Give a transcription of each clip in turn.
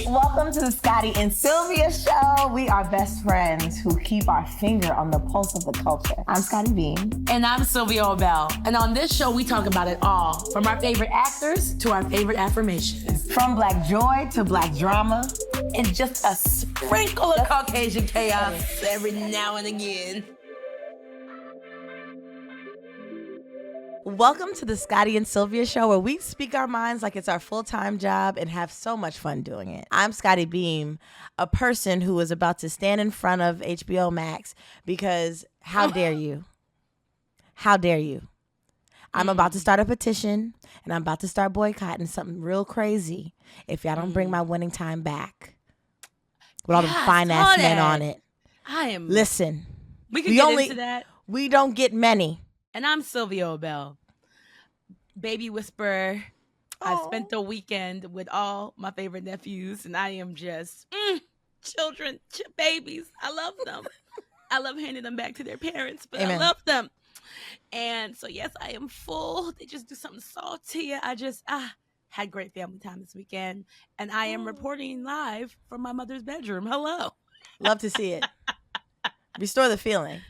Welcome to the Scottie and Sylvia show. We are best friends who keep our finger on the pulse of the culture. I'm Scottie Beam. And I'm Sylvia Obell. And on this show, we talk about it all, from our favorite actors to our favorite affirmations. From black joy to black drama. And just a sprinkle of Caucasian chaos every now and again. Welcome to the Scottie and Sylvia show, where we speak our minds like it's our full-time job and have so much fun doing it. I'm Scottie Beam, a person who is about to stand in front of HBO Max because how dare you? How dare you? I'm about to start a petition, and I'm about to start boycotting something real crazy if y'all don't bring my winning time back. With all the fine-ass men on it. Listen. We can get into that. We don't get many. And I'm Sylvia Obell, baby whisperer. I spent the weekend with all my favorite nephews, and I am just children, babies. I love them. I love handing them back to their parents, but Amen. I love them. And so, yes, I am full. They just do something salty. I just had great family time this weekend, and I am reporting live from my mother's bedroom. Hello. Love to see it. Restore the feeling.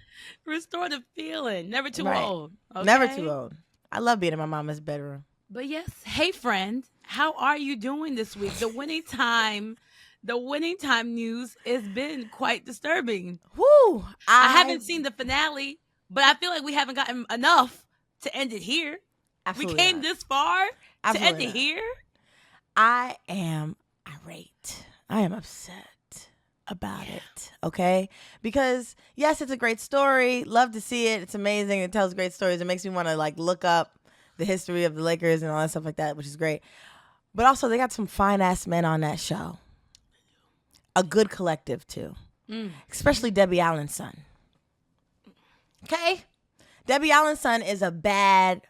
Restore the feeling. Never too old. Okay? Never too old. I love being in my mama's bedroom. But yes, hey friend, how are you doing this week? The winning time news has been quite disturbing. Woo! I haven't seen the finale, but I feel like we haven't gotten enough to end it here. Absolutely we came not. This far Absolutely to end it here. I am irate. I am upset about it, okay? Because yes, it's a great story. Love to see it. It's amazing. It tells great stories. It makes me want to look up the history of the Lakers and all that stuff like that, which is great. But also, they got some fine ass men on that show. A good collective too, especially Debbie Allen's son. Okay, Debbie Allen's son is a bad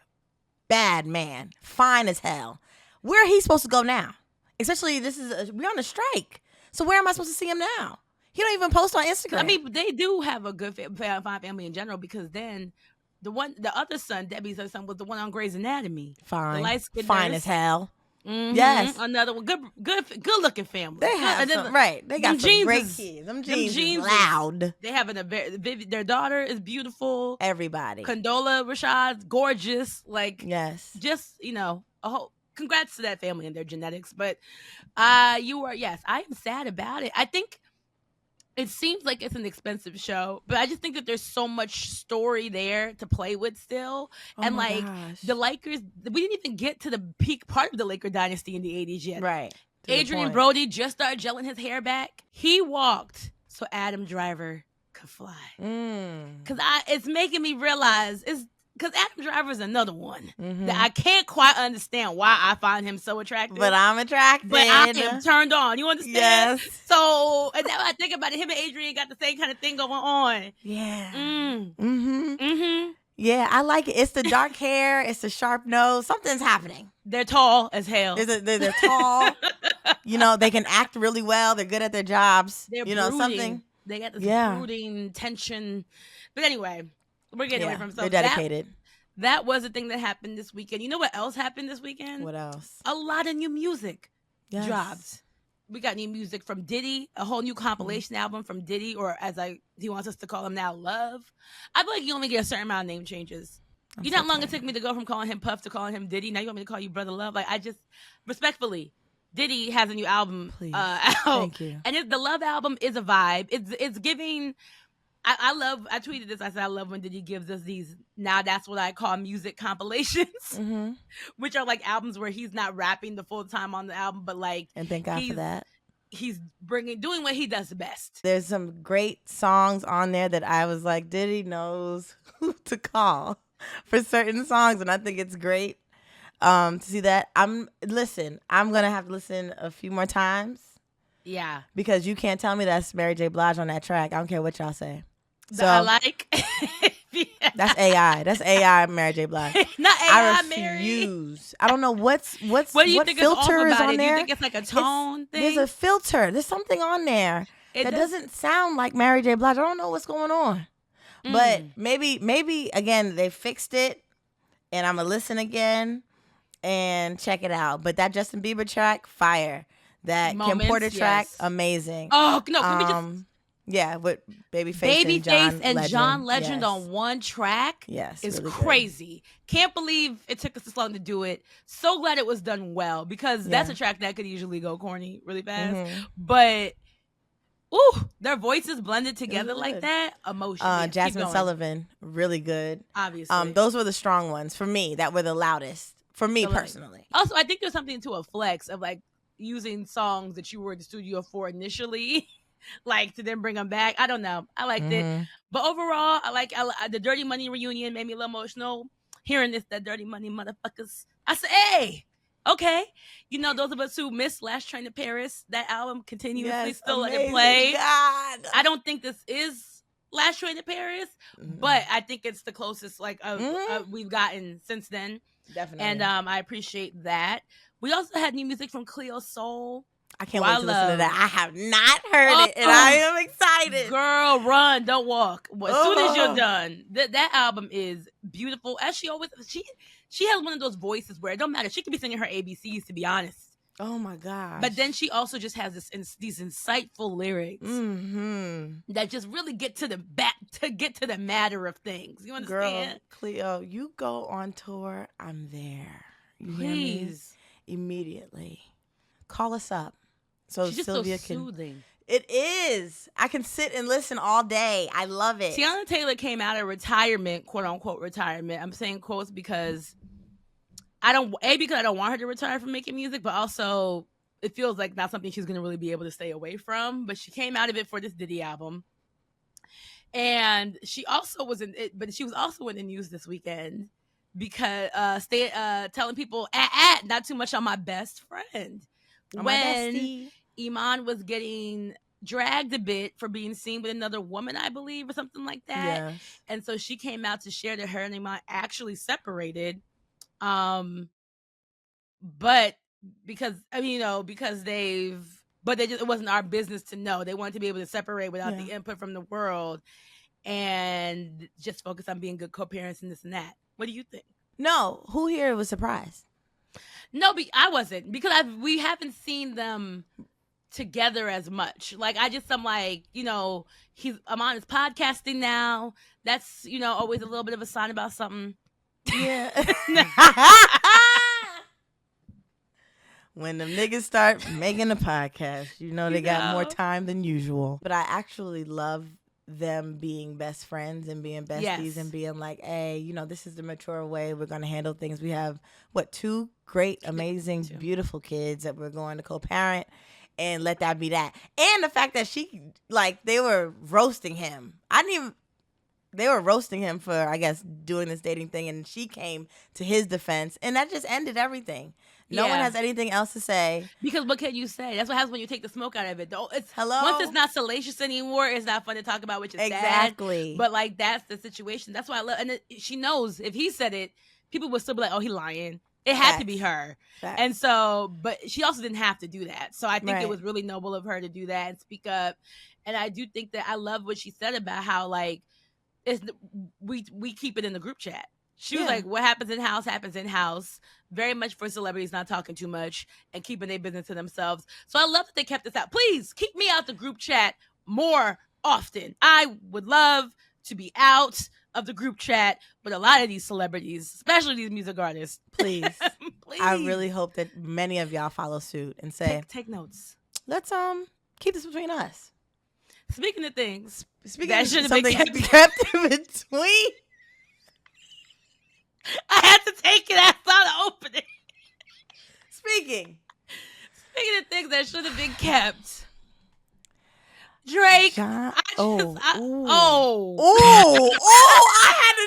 man, fine as hell. Where are he supposed to go now? Especially we're on a strike. So where am I supposed to see him now? He don't even post on Instagram. I mean, they do have a good fine family in general, because then the other son, Debbie's other son, was the one on Grey's Anatomy. Fine as hell. Mm-hmm. Yes, another one. Good looking family. They have right. They got some great kids. Them jeans is loud. They have their daughter is beautiful. Everybody. Condola Rashad's gorgeous. Yes. Just a whole. Congrats to that family and their genetics. But yes, I am sad about it. I think it seems like it's an expensive show, but I just think that there's so much story there to play with still. And gosh. The Lakers, we didn't even get to the peak part of the Laker dynasty in the 80s yet. Right. Adrian Brody just started gelling his hair back. He walked so Adam Driver could fly. Because it's making me realize because Adam Driver is another one that I can't quite understand why I find him so attractive. But I'm attracted. But I am turned on. You understand? Yes. So, and now I think about it, him and Adrian got the same kind of thing going on. Yeah. Yeah, I like it. It's the dark hair. It's the sharp nose. Something's happening. They're tall as hell. They're tall. They can act really well. They're good at their jobs. They're brooding. Something. They got this brooding tension. But anyway, we're getting away from stuff. They're dedicated. That was the thing that happened this weekend. You know what else happened this weekend? What else? A lot of new music dropped. We got new music from Diddy, a whole new compilation album from Diddy, or as he wants us to call him now, Love. I feel like you only get a certain amount of name changes. You know how long it took me to go from calling him Puff to calling him Diddy? Now you want me to call you Brother Love? I just, respectfully, Diddy has a new album out. Thank you. And the Love album is a vibe. It's giving... I tweeted this. I said, I love when Diddy gives us these, now that's what I call music compilations, which are albums where he's not rapping the full time on the album, but and thank God for that. He's doing what he does best. There's some great songs on there that I was like, Diddy knows who to call for certain songs. And I think it's great to see that. I'm going to have to listen a few more times. Yeah. Because you can't tell me that's Mary J. Blige on that track. I don't care what y'all say. So I like. That's AI. That's AI Mary J. Blige. Not AI I Mary. refuse. I don't know what do you think filter is on it? there. Do you think it's like a tone thing? There's a filter. There's something on there that doesn't sound like Mary J. Blige. I don't know what's going on. But maybe again they fixed it, and I'm gonna listen again and check it out. But that Justin Bieber track, fire. That Kim Moments, Porter track, yes. amazing. Oh no, can we just yeah, with Babyface and John Legend yes. on one track is really really crazy. Can't believe it took us this long to do it. So glad it was done well, because that's a track that could usually go corny really fast. But their voices blended together like that. Emotion. Jasmine Sullivan, really good. Obviously. Those were the strong ones for me. That were the loudest for me personally. Also, I think there's something to a flex of like using songs that you were in the studio for initially. Like to then bring them back. I don't know. I liked it. But overall, I like the Dirty Money reunion made me a little emotional. Hearing that Dirty Money motherfuckers. I said, hey, okay. You know, those of us who missed Last Train to Paris, that album continuously still let it play. God. I don't think this is Last Train to Paris, but I think it's the closest we've gotten since then. Definitely. And I appreciate that. We also had new music from Cleo Soul. I can't wait to listen to that. I have not heard it, and I am excited. Girl, run, don't walk. As soon as you're done, that album is beautiful. As she always, she has one of those voices where it don't matter. She could be singing her ABCs, to be honest. Oh my gosh! But then she also just has these insightful lyrics that just really get to the matter of things. You understand? Girl, Cleo, you go on tour. I'm there. You Please, hear me? Immediately, call us up. So she's Sylvia just so soothing. It is. I can sit and listen all day. I love it. Tiana Taylor came out of retirement, quote unquote retirement. I'm saying quotes because I don't want her to retire from making music, but also it feels like not something she's going to really be able to stay away from. But she came out of it for this Diddy album. And she also was in it, but she was also in the news this weekend because telling people not too much on my best friend. When Iman was getting dragged a bit for being seen with another woman, I believe, or something like that. Yeah. And so she came out to share that her and Iman actually separated. But because it wasn't our business to know. They wanted to be able to separate without the input from the world and just focus on being good co-parents and this and that. What do you think? No, who here was surprised? No, but I wasn't, because we haven't seen them together as much. Like I'm like, I'm on his podcasting now. That's, always a little bit of a sign about something. Yeah. When the niggas start making a podcast, they got more time than usual. But I actually love them being best friends and being besties and being like, hey, this is the mature way we're going to handle things. We have, 2 great, amazing, beautiful kids that we're going to co-parent, and let that be that. And the fact that they were roasting him. They were roasting him for, I guess, doing this dating thing, and she came to his defense, and that just ended everything. No one has anything else to say. Because what can you say? That's what happens when you take the smoke out of it. Hello? Once it's not salacious anymore, it's not fun to talk about, which is exactly sad. But, that's the situation. That's why I love, and she knows if he said it, people would still be like, oh, he lying. It had to be her. Facts. And so, but she also didn't have to do that. So I think it was really noble of her to do that and speak up. And I do think that I love what she said about how, we keep it in the group chat. She was like, what happens in house happens in house. Very much for celebrities not talking too much and keeping their business to themselves. So I love that they kept this out. Please keep me out the group chat more often. I would love to be out of the group chat with a lot of these celebrities, especially these music artists. Please. Please. I really hope that many of y'all follow suit and say, take notes. Let's keep this between us. Speaking of things, that should have been kept in between. I had to take it. I saw the opening. Speaking of things that should have been kept. Drake. I had a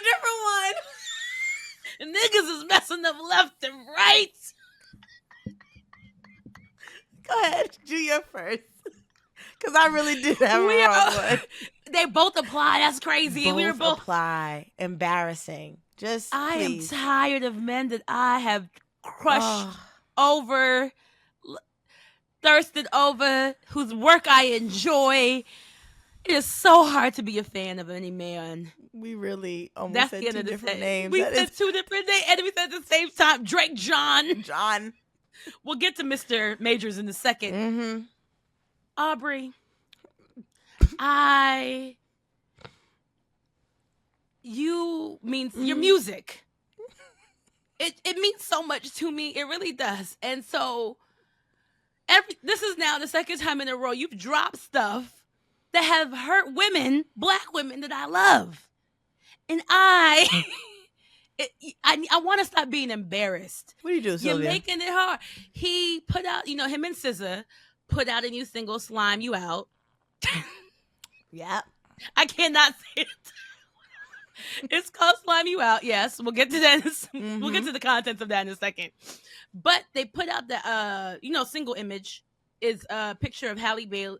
different one. The niggas is messing up left and right. Go ahead. Do your first. Because I really did have a wrong one. They both apply. That's crazy. We were both apply. Embarrassing. I am tired of men that I have crushed over, thirsted over, whose work I enjoy. It is so hard to be a fan of any man. We really almost said 2 different names. We said 2 different names, and we said at the same time, Drake John. We'll get to Mr. Majors in a second. Mm-hmm. Aubrey, your music. It means so much to me. It really does. And so this is now the second time in a row you've dropped stuff that have hurt women, Black women that I love. And I want to stop being embarrassed. What do you do, Sylvia? You're making it hard. He put out, him and SZA put out a new single, Slime You Out. Yeah. I cannot say it. It's called Slime You Out. Yes, we'll get to that. We'll get to the contents of that in a second. But they put out the single image is a picture of Halle Berry.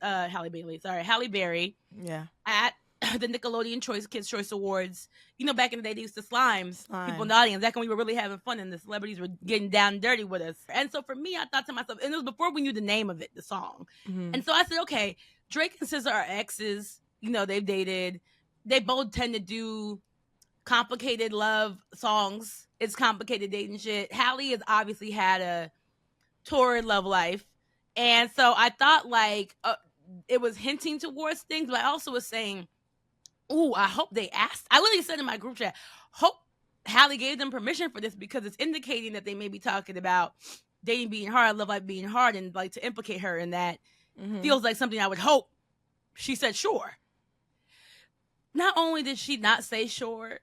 Yeah. At the Nickelodeon Kids Choice Awards. Back in the day, they used to slime people in the audience. That's when we were really having fun and the celebrities were getting down and dirty with us. And so for me, I thought to myself, and it was before we knew the name of it, the song. Mm-hmm. And so I said, okay, Drake and SZA are exes. They've dated. They both tend to do complicated love songs. It's complicated dating shit. Halle has obviously had a torrid love life. And so I thought it was hinting towards things, but I also was saying, ooh, I hope they asked. I literally said in my group chat, hope Halle gave them permission for this because it's indicating that they may be talking about dating being hard, love life being hard, and to implicate her in that feels like something I would hope. She said, sure. Not only did she not say sure,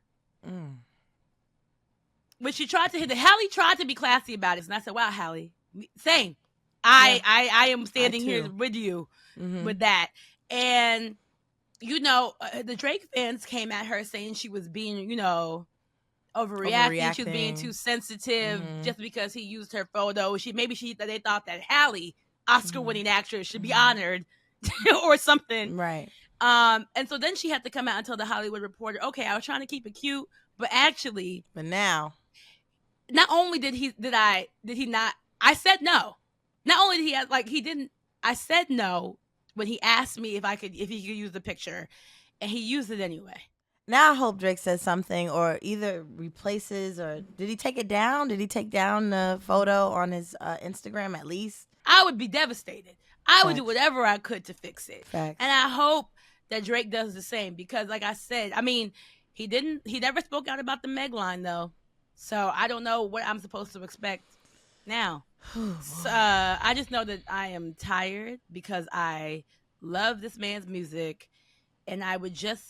but she tried to hit it. Halle tried to be classy about it. And I said, wow, Halle, same. I am standing here with you with that. And, the Drake fans came at her saying she was being, overreacting. She was being too sensitive just because he used her photo. They thought that Halle, Oscar-winning actress, should be honored or something. Right. And so then she had to come out and tell the Hollywood Reporter, okay, I was trying to keep it cute, but now, not only did he not, I said no. Not only did I said no when he asked me if he could use the picture, and he used it anyway. Now I hope Drake says something or either replaces or did he take it down? Did he take down the photo on his Instagram at least? I would be devastated. I would do whatever I could to fix it. Facts. And I hope that Drake does the same because like I said, he never spoke out about the Meg line though. So I don't know what I'm supposed to expect now. So, I just know that I am tired because I love this man's music and I would just,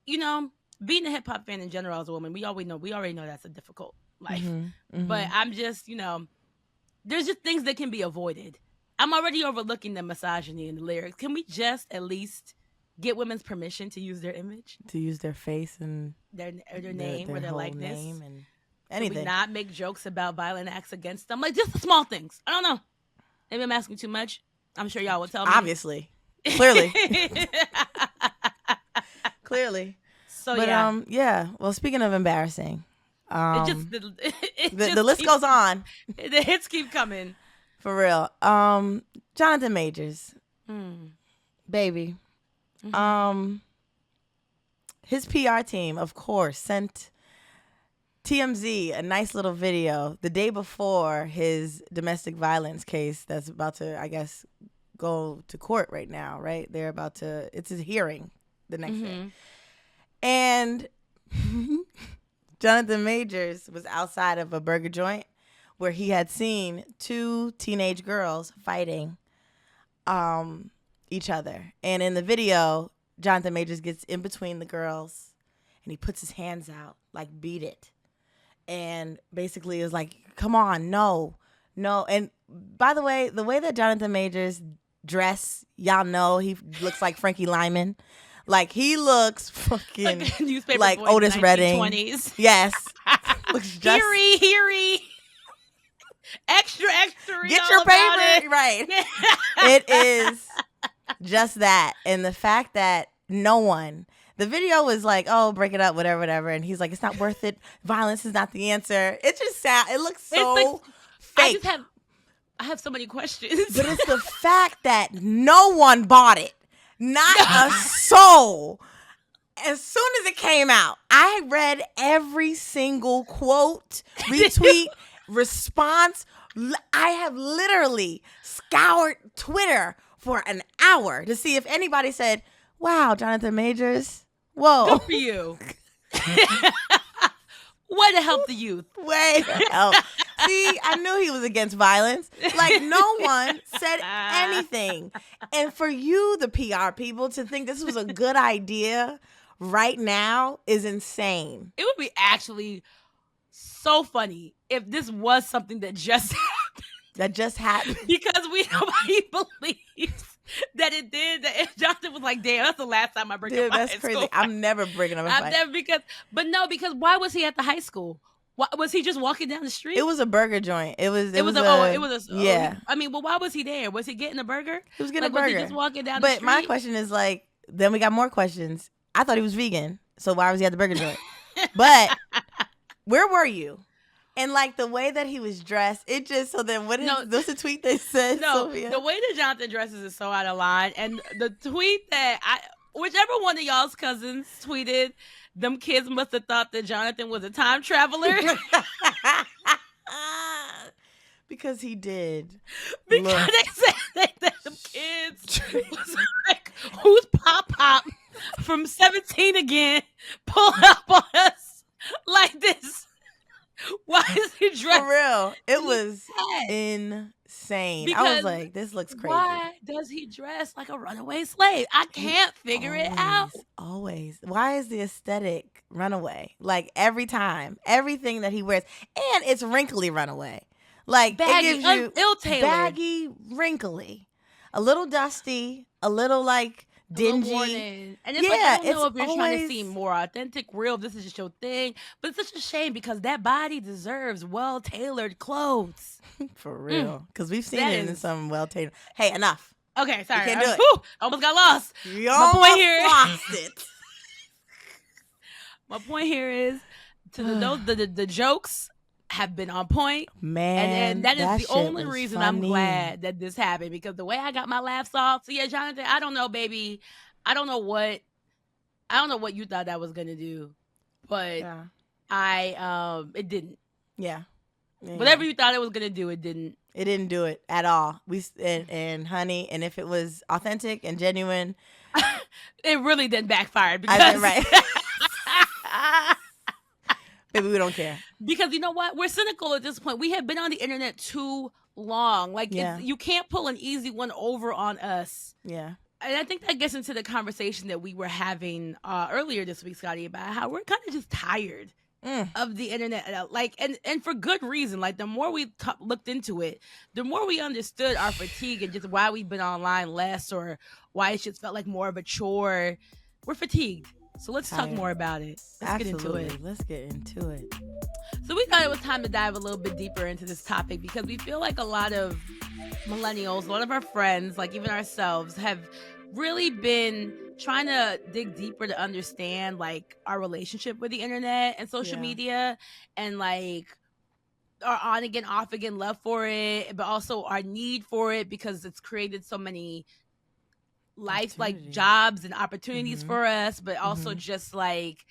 being a hip hop fan in general as a woman, we already know that's a difficult life. But I'm just, there's just things that can be avoided. I'm already overlooking the misogyny in the lyrics. Can we just at least get women's permission to use their image? To use their face and their name or their likeness? Name and anything. Can we not make jokes about violent acts against them? Just the small things. I don't know. Maybe I'm asking too much. I'm sure y'all will tell me. Obviously. Clearly. Clearly. So, but, yeah. Well, speaking of embarrassing, the list goes on. The hits keep coming. For real. Jonathan Majors. Baby. His PR team, of course, sent TMZ a nice little video the day before his domestic violence case that's about to, I guess, go to court right now, right? It's his hearing the next day. And Jonathan Majors was outside of a burger joint where he had seen two teenage girls fighting each other. And in the video, Jonathan Majors gets in between the girls and he puts his hands out, like, beat it. And basically is like, come on, no. And by the way that Jonathan Majors dress, y'all know he looks like Frankie Lyman. Like, he looks fucking like Otis Redding. Yes. Looks just... Heary. Extra. Get your paper. Right. It is just that. And the fact that no one... The video was like, oh, break it up, whatever. And he's like, it's not worth it. Violence is not the answer. It just it looks so fake. I have so many questions. But it's the fact that no one bought it. Not a soul. As soon as it came out, I read every single quote, retweet, response, I have literally scoured Twitter for an hour to see if anybody said, wow, Jonathan Majors. Whoa. Good for you. Way to help the youth. Way to help. See, I knew he was against violence. Like, no one said anything. And for you, the PR people, to think this was a good idea right now is insane. It would be actually so funny if this was something that just happened. That just happened. Because nobody believes that it did. That Jonathan was like, damn, that's the last time I bring up my that's high crazy. school. I'm never bringing up a fight. Because why was he at the high school? Why, was he just walking down the street? It was a burger joint. Yeah. I mean, well, why was he there? Was he getting a burger? He was getting a burger. Was he just walking down the street? But my question is like, then we got more questions. I thought he was vegan, so why was he at the burger joint? But where were you? And like the way that he was dressed, it just, so then what's the tweet they said? No, Sylvia? The way that Jonathan dresses is so out of line. And the tweet that whichever one of y'all's cousins tweeted, them kids must have thought that Jonathan was a time traveler. Because he did. Because they said that them kids was like, who's Pop from 17 again pulling up on us like this? Why is he dressed? For real. It was insane. Because I was like, this looks crazy. Why does he dress like a runaway slave? I can't figure it out. Always. Why is the aesthetic runaway? Like every time. Everything that he wears. And it's wrinkly runaway. Like baggy, it gives you ill-tailored. Baggy, wrinkly. A little dusty. A little like dingy. And it's like, I don't know if you're trying to seem more authentic, real, this is just your thing. But it's such a shame because that body deserves well-tailored clothes. For real. Because we've seen it in some well-tailored. Hey, enough. Okay, sorry. You can't do it. Almost got lost. My point here lost it. My point here is the jokes have been on point. Man, and that is the only reason funny. I'm glad that this happened, because the way I got my laughs off. So yeah, Jonathan, I don't know, baby. I don't know what you thought that was gonna do, but it didn't. Yeah. Whatever you thought it was gonna do, it didn't. It didn't do it at all. And honey, and if it was authentic and genuine, it really didn't backfire because right. Maybe we don't care. Because you know what? We're cynical at this point. We have been on the internet too long. Like, you can't pull an easy one over on us. Yeah. And I think that gets into the conversation that we were having earlier this week, Scottie, about how we're kind of just tired of the internet. Like, and for good reason. Like, the more we looked into it, the more we understood our fatigue and just why we've been online less, or why it just felt like more of a chore. We're fatigued. So let's talk more about it. Let's get into it. Let's get into it. So we thought it was time to dive a little bit deeper into this topic, because we feel like a lot of millennials, a lot of our friends, like even ourselves, have really been trying to dig deeper to understand like our relationship with the internet and social media, and like our on again, off again love for it, but also our need for it because it's created so many life like jobs and opportunities for us, but also just like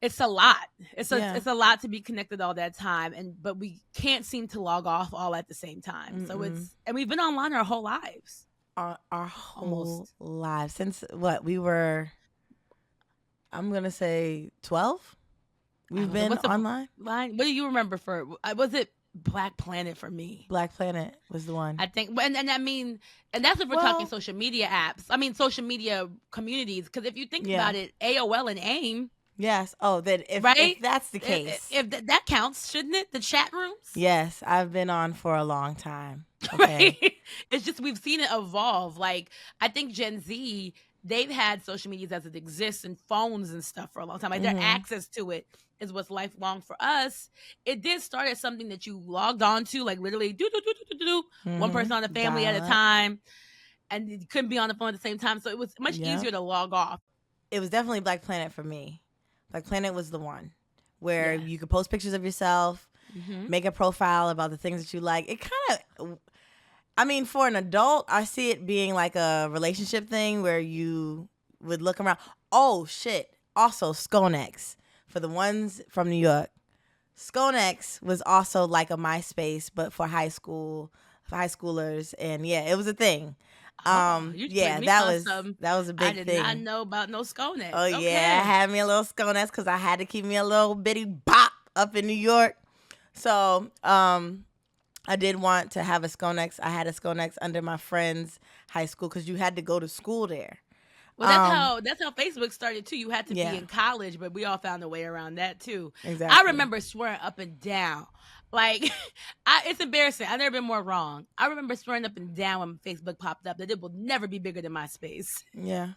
it's a lot. It's a lot to be connected all that time, but we can't seem to log off all at the same time. So and we've been online our whole lives. Our whole lives since what we were. I'm gonna say 12. We've been online. What do you remember for? Was it Black Planet for me? Black Planet was the one. I think, and I mean, and that's if we're talking social media apps. I mean, social media communities. Because if you think about it, AOL and AIM. Yes. Oh, then if that's the case, if that counts, shouldn't it? The chat rooms. Yes, I've been on for a long time. Okay. Right? It's just we've seen it evolve. Like, I think Gen Z, they've had social medias as it exists and phones and stuff for a long time. Like their access to it is what's lifelong. For us, it did start as something that you logged on to, like literally one person on the family at a time, and you couldn't be on the phone at the same time. So it was much easier to log off. It was definitely Black Planet for me. Black Planet was the one where you could post pictures of yourself, make a profile about the things that you like. It kind of, I mean, for an adult, I see it being like a relationship thing where you would look around. Oh, shit. Also, Skonex. For the ones from New York, Skonex was also like a MySpace, but for high schoolers, and yeah, it was a thing. You put Yeah, me that on was something that was a I big did not thing. know about. No Skonex. Oh yeah, I Okay. had me a little Skonex because I had to keep me a little bitty bop up in New York. So I did want to have a Skonex. I had a Skonex under my friend's high school because you had to go to school there. Well, Um, that's how Facebook started too. You had to be yeah, in college, but we all found a way around that too. I exactly. remember swearing up and down. Like it's embarrassing. I've never been more wrong. I remember swearing up and down when Facebook popped up that it will never be bigger than MySpace. Yeah,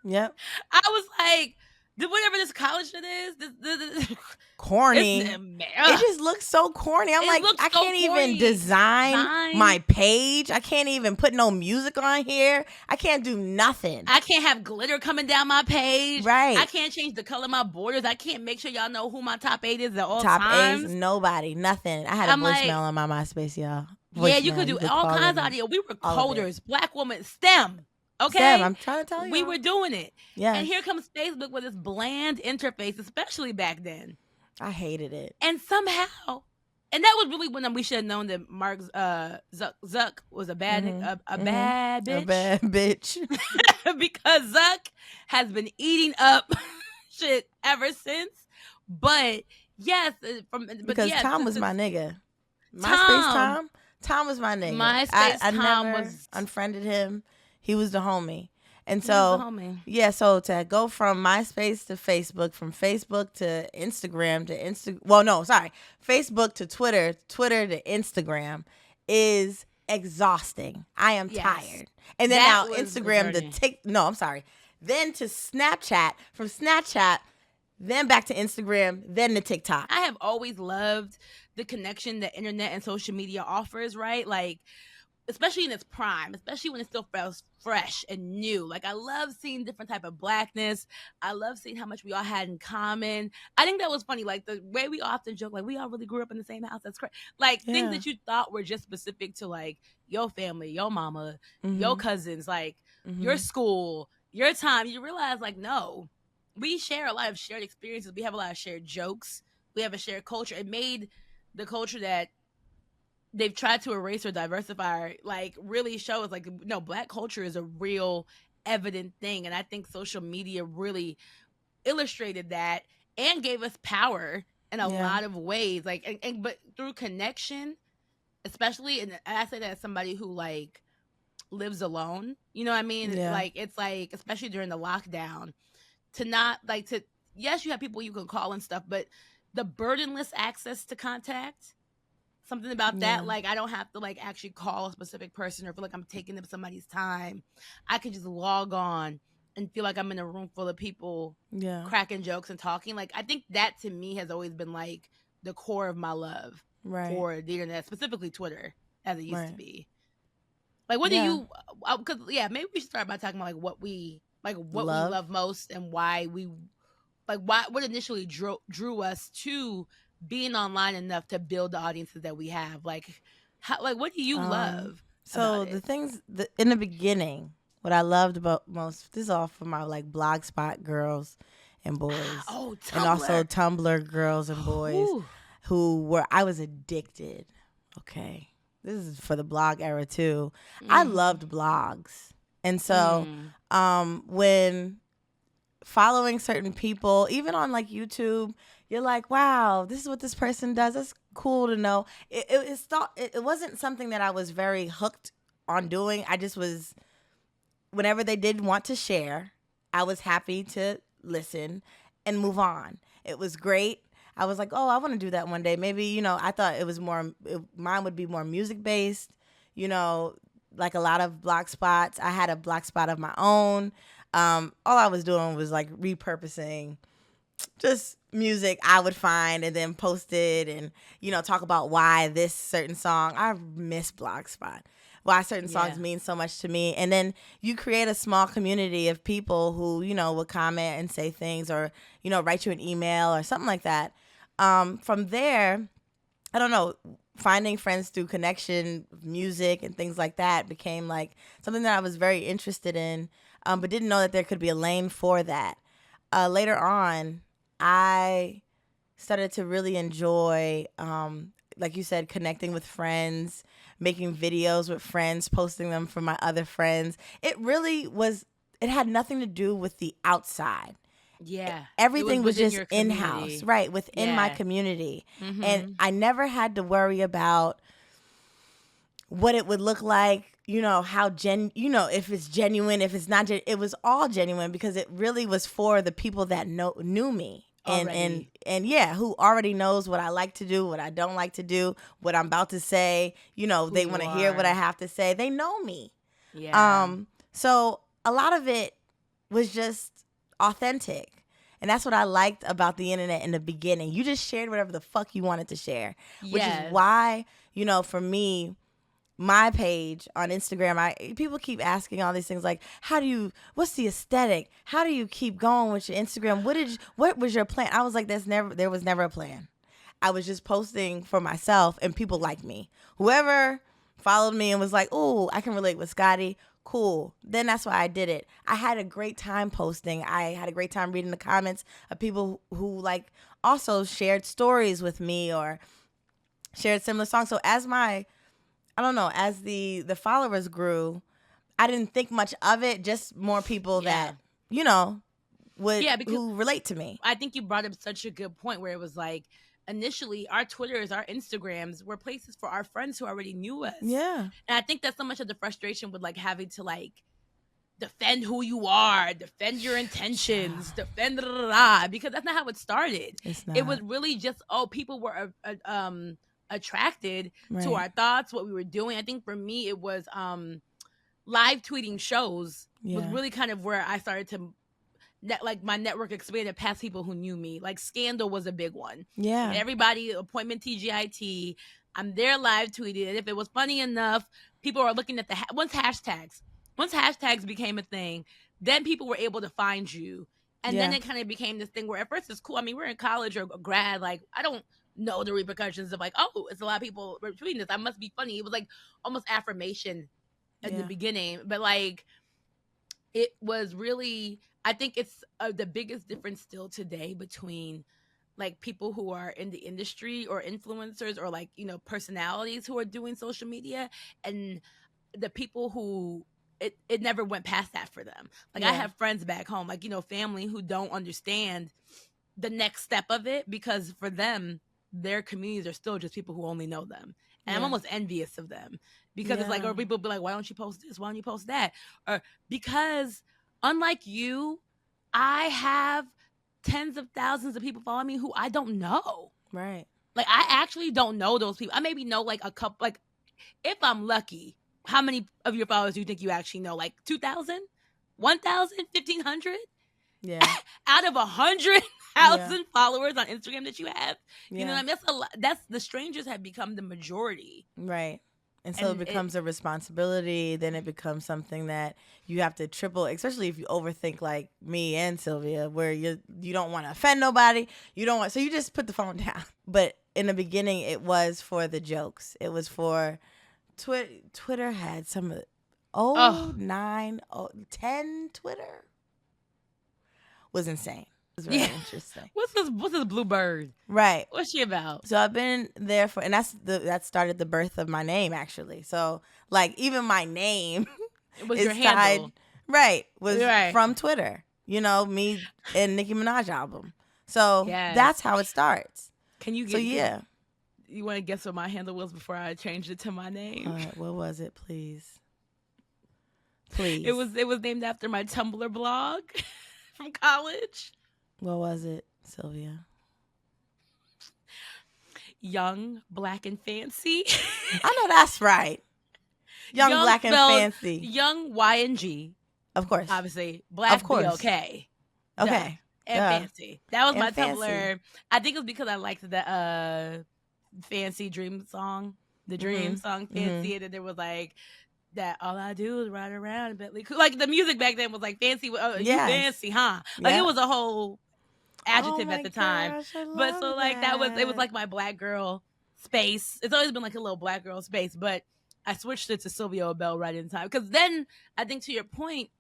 yep. I was like, whatever this college shit is, it's Corny. It ugh, just looks so corny. I'm it like, looks I so can't even corny. design Fine. my page. I can't even put no music on here. I can't do nothing. I can't have glitter coming down my page. Right. I can't change the color of my borders. I can't make sure y'all know who my top 8 is at all Top A's, times. nobody, nothing. I had a I'm like, voicemail on my MySpace, y'all. yeah, you Voicemail. could You do could all call kinds of in. audio. We were All of it. coders, Black woman, STEM. Stem, Okay? I'm trying to tell you. We were doing it. Yes. And here comes Facebook with this bland interface, especially back then. I hated it. And somehow, and that was really when we should have known that Mark Zuck was a bad bad bitch. A bad bitch. Because Zuck has been eating up shit ever since. But yes, Because yes, Tom was my nigga. Tom. Tom was my nigga. MySpace I Tom never was unfriended him. He was the homie. And he was so, the homie. yeah, so to go from MySpace to Facebook, from Facebook to Instagram to Facebook to Twitter, Twitter to Instagram is exhausting. I am tired. And then That now was the Instagram journey. Then to Snapchat, from Snapchat, then back to Instagram, then to TikTok. I have always loved the connection that internet and social media offers, right? Like, especially in its prime, especially when it still feels fresh and new. Like, I love seeing different type of Blackness. I love seeing how much we all had in common. I think that was funny. Like, the way we often joke, like, we all really grew up in the same house. That's crazy. Like, things that you thought were just specific to, like, your family, your mama, your cousins, like, your school, your time. You realize, like, no, we share a lot of shared experiences. We have a lot of shared jokes. We have a shared culture. It made the culture that they've tried to erase or diversify, like, really show us, like, no, Black culture is a real evident thing. And I think social media really illustrated that and gave us power in a lot of ways. Like, but through connection, especially, and I say that as somebody who, like, lives alone, you know what I mean? Yeah. Like, it's like, especially during the lockdown, to not, like, to, yes, you have people you can call and stuff, but the burdenless access to contact, something about that, like, I don't have to, like, actually call a specific person or feel like I'm taking up somebody's time. I can just log on and feel like I'm in a room full of people cracking jokes and talking. Like, I think that to me has always been, like, the core of my love for the internet, specifically Twitter, as it used to be. Like, what do you, because, maybe we should start by talking about, like, what we love most and why we, like, what initially drew us to being online enough to build the audiences that we have. Like, how, like, what do you love? So the things in the beginning, what I loved about most, this is all for my, like, Blogspot girls and boys. Oh, Tumblr. And also Tumblr girls and boys I was addicted. Okay. This is for the blog era too. I loved blogs. And so when following certain people, even on, like, YouTube, you're like, wow, this is what this person does. That's cool to know. It wasn't something that I was very hooked on doing. I just was, whenever they did want to share, I was happy to listen and move on. It was great. I was like, oh, I want to do that one day. Maybe, I thought it was mine would be more music based, like a lot of blog spots. I had a blog spot of my own. All I was doing was, like, repurposing just music I would find and then post it and, talk about why this certain song. I miss Blogspot. Why certain songs mean so much to me. And then you create a small community of people who, would comment and say things or, write you an email or something like that. From there, I don't know, finding friends through connection, music and things like that became, like, something that I was very interested in, but didn't know that there could be a lane for that. Later on, I started to really enjoy, like you said, connecting with friends, making videos with friends, posting them for my other friends. It really was, it had nothing to do with the outside. Yeah. Everything was within just your in-house, community. right, within my Yeah. community. Mm-hmm. And I never had to worry about what it would look like, how if it's genuine, if it's not, it was all genuine because it really was for the people that knew me. Already. And yeah, who already knows what I like to do, what I don't like to do, what I'm about to say, they you want to hear what I are. have to say. They know me. Yeah. So a lot of it was just authentic. And that's what I liked about the internet in the beginning. You just shared whatever the fuck you wanted to share, which is Yes. why, for me, my page on Instagram, people keep asking all these things like, what's the aesthetic? How do you keep going with your Instagram? What was your plan? I was like, there was never a plan. I was just posting for myself and people like me. Whoever followed me and was like, oh, I can relate with Scottie, cool. Then that's why I did it. I had a great time posting. I had a great time reading the comments of people who like also shared stories with me or shared similar songs. So as the followers grew, I didn't think much of it, just more people that, who relate to me. I think you brought up such a good point where it was like, initially our Twitters, our Instagrams were places for our friends who already knew us. Yeah. And I think that's so much of the frustration with like having to like defend who you are, defend your intentions, defend because that's not how it started. It's not. It was really just, people were attracted to Right. our thoughts, what we were doing. I think for me it was live tweeting shows was really kind of where I started to my network expanded past people who knew me. Like Scandal was a big one. Yeah. Everybody, appointment TGIT, I'm there live tweeting. And if it was funny enough, people are looking at once hashtags became a thing, then people were able to find you. And then it kind of became this thing where at first it's cool. I mean, we're in college or grad. Like, I don't know the repercussions of like, oh, it's a lot of people retweeting this. I must be funny. It was like almost affirmation in the beginning. But like, it was really, I think it's the biggest difference still today between like people who are in the industry or influencers or like, personalities who are doing social media and the people who it never went past that for them. Like I have friends back home, like, family who don't understand the next step of it because for them, their communities are still just people who only know them. And I'm almost envious of them because it's like, or people be like, why don't you post this? Why don't you post that? Or because unlike you, I have tens of thousands of people following me who I don't know. Right. Like I actually don't know those people. I maybe know like a couple, like if I'm lucky, how many of your followers do you think you actually know? Like 2,000, 1,000, 1,500? Yeah. Out of 100,000 followers on Instagram that you have, you know what I mean? That's a lot. That's the strangers have become the majority, right? And so it becomes a responsibility. Then it becomes something that you have to triple, especially if you overthink, like me and Sylvia, where you don't want to offend nobody. So you just put the phone down. But in the beginning, it was for the jokes. It was for Twitter had some of 10 Twitter. Was insane. It was very interesting. What's this Bluebird? Right. What's she about? So I've been there and that started the birth of my name actually. So like even my name was your handle. Was from Twitter. Me and Nicki Minaj album. So that's how it starts. Can you get you want to guess what my handle was before I changed it to my name? All right, what was it, please? Please. It was named after my Tumblr blog. From college. What was it, Sylvia? Young, Black, and Fancy. I know that's right. Young Black, and Fancy. Young, Y-N-G. Of course. Obviously. Black, of course. B-O-K. Okay. And Fancy. That was my Tumblr. I think it was because I liked the Fancy Dream song. The Dream song, Fancy. And then there was like... that all I do is ride around and Bentley. Like the music back then was like fancy. You fancy, huh? Like it was a whole adjective at the time. Gosh, but so like it was like my black girl space. It's always been like a little black girl space, but I switched it to Sylvia Bell right in time. Because then I think to your point,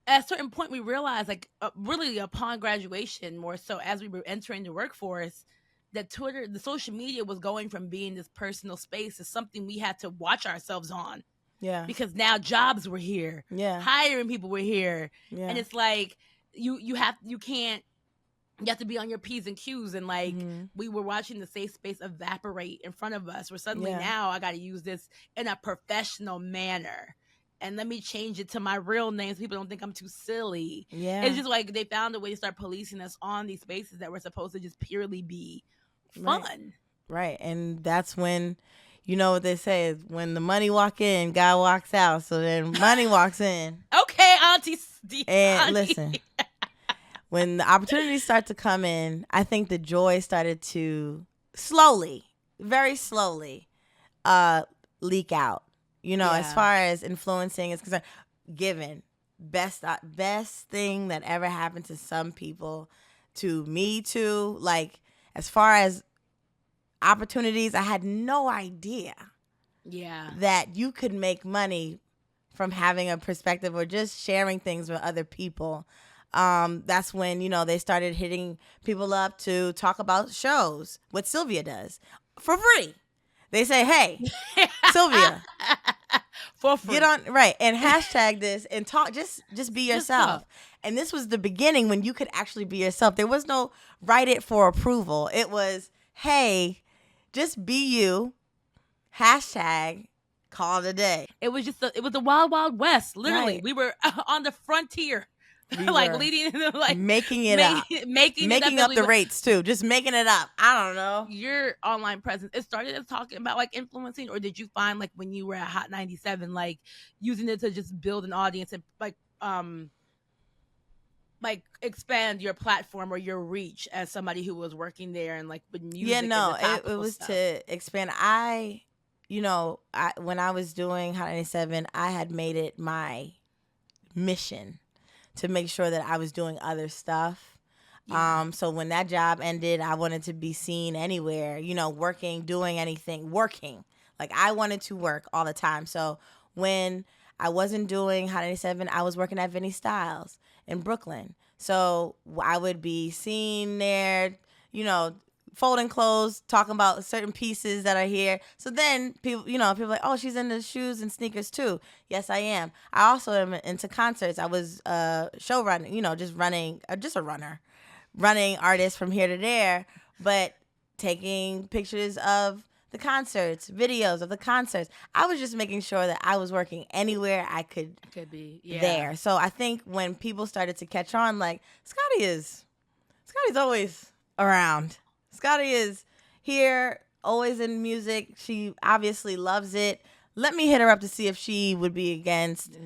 at a certain point we realized, like, really upon graduation, more so as we were entering the workforce, that Twitter, the social media, was going from being this personal space to something we had to watch ourselves on, Yeah. because now jobs were here, Yeah. hiring people were here, Yeah. and it's like you have to be on your P's and Q's, and like we were watching the safe space evaporate in front of us, where suddenly now I got to use this in a professional manner. And let me change it to my real name so people don't think I'm too silly. Yeah. It's just like they found a way to start policing us on these spaces that were supposed to just purely be fun. Right. And that's when, you know what they say is, when the money walk in, God walks out. So then money walks in. Okay, Auntie Steve. And listen, when the opportunities start to come in, I think the joy started to slowly, very slowly, leak out. You know, as far as influencing is concerned, given best thing that ever happened to some people, to me too. Like, as far as opportunities, I had no idea that you could make money from having a perspective or just sharing things with other people. That's when, you know, they started hitting people up to talk about shows, what Sylvia does, for free. They say, hey, Sylvia, for free. Get on, right, and hashtag this and talk, just be yourself. And this was the beginning when you could actually be yourself. There was no write it for approval. It was, hey, just be you, hashtag call it a day. It was just it was the wild, wild west. Literally, we were on the frontier. Like leading, like making it up, making up the rates too, just making it up. I don't know. Your online presence, it started as talking about like influencing, or did you find like when you were at Hot 97, like using it to just build an audience and like expand your platform or your reach as somebody who was working there and like with music? Yeah, no, it was stuff to expand. When I was doing Hot 97, I had made it my mission to make sure that I was doing other stuff. So when that job ended, I wanted to be seen anywhere, you know, working, doing anything, working. Like, I wanted to work all the time. So when I wasn't doing Hot 97, I was working at Vinnie Styles in Brooklyn. So I would be seen there, you know, folding clothes, talking about certain pieces that are here. So then people are like, oh, she's into shoes and sneakers too. Yes, I am. I also am into concerts. I was show running, just a runner, running artists from here to there, but taking pictures of the concerts, videos of the concerts. I was just making sure that I was working anywhere I could be there. So I think when people started to catch on, like, Scotty's always around. Scottie is here, always in music. She obviously loves it. Let me hit her up to see if she would be against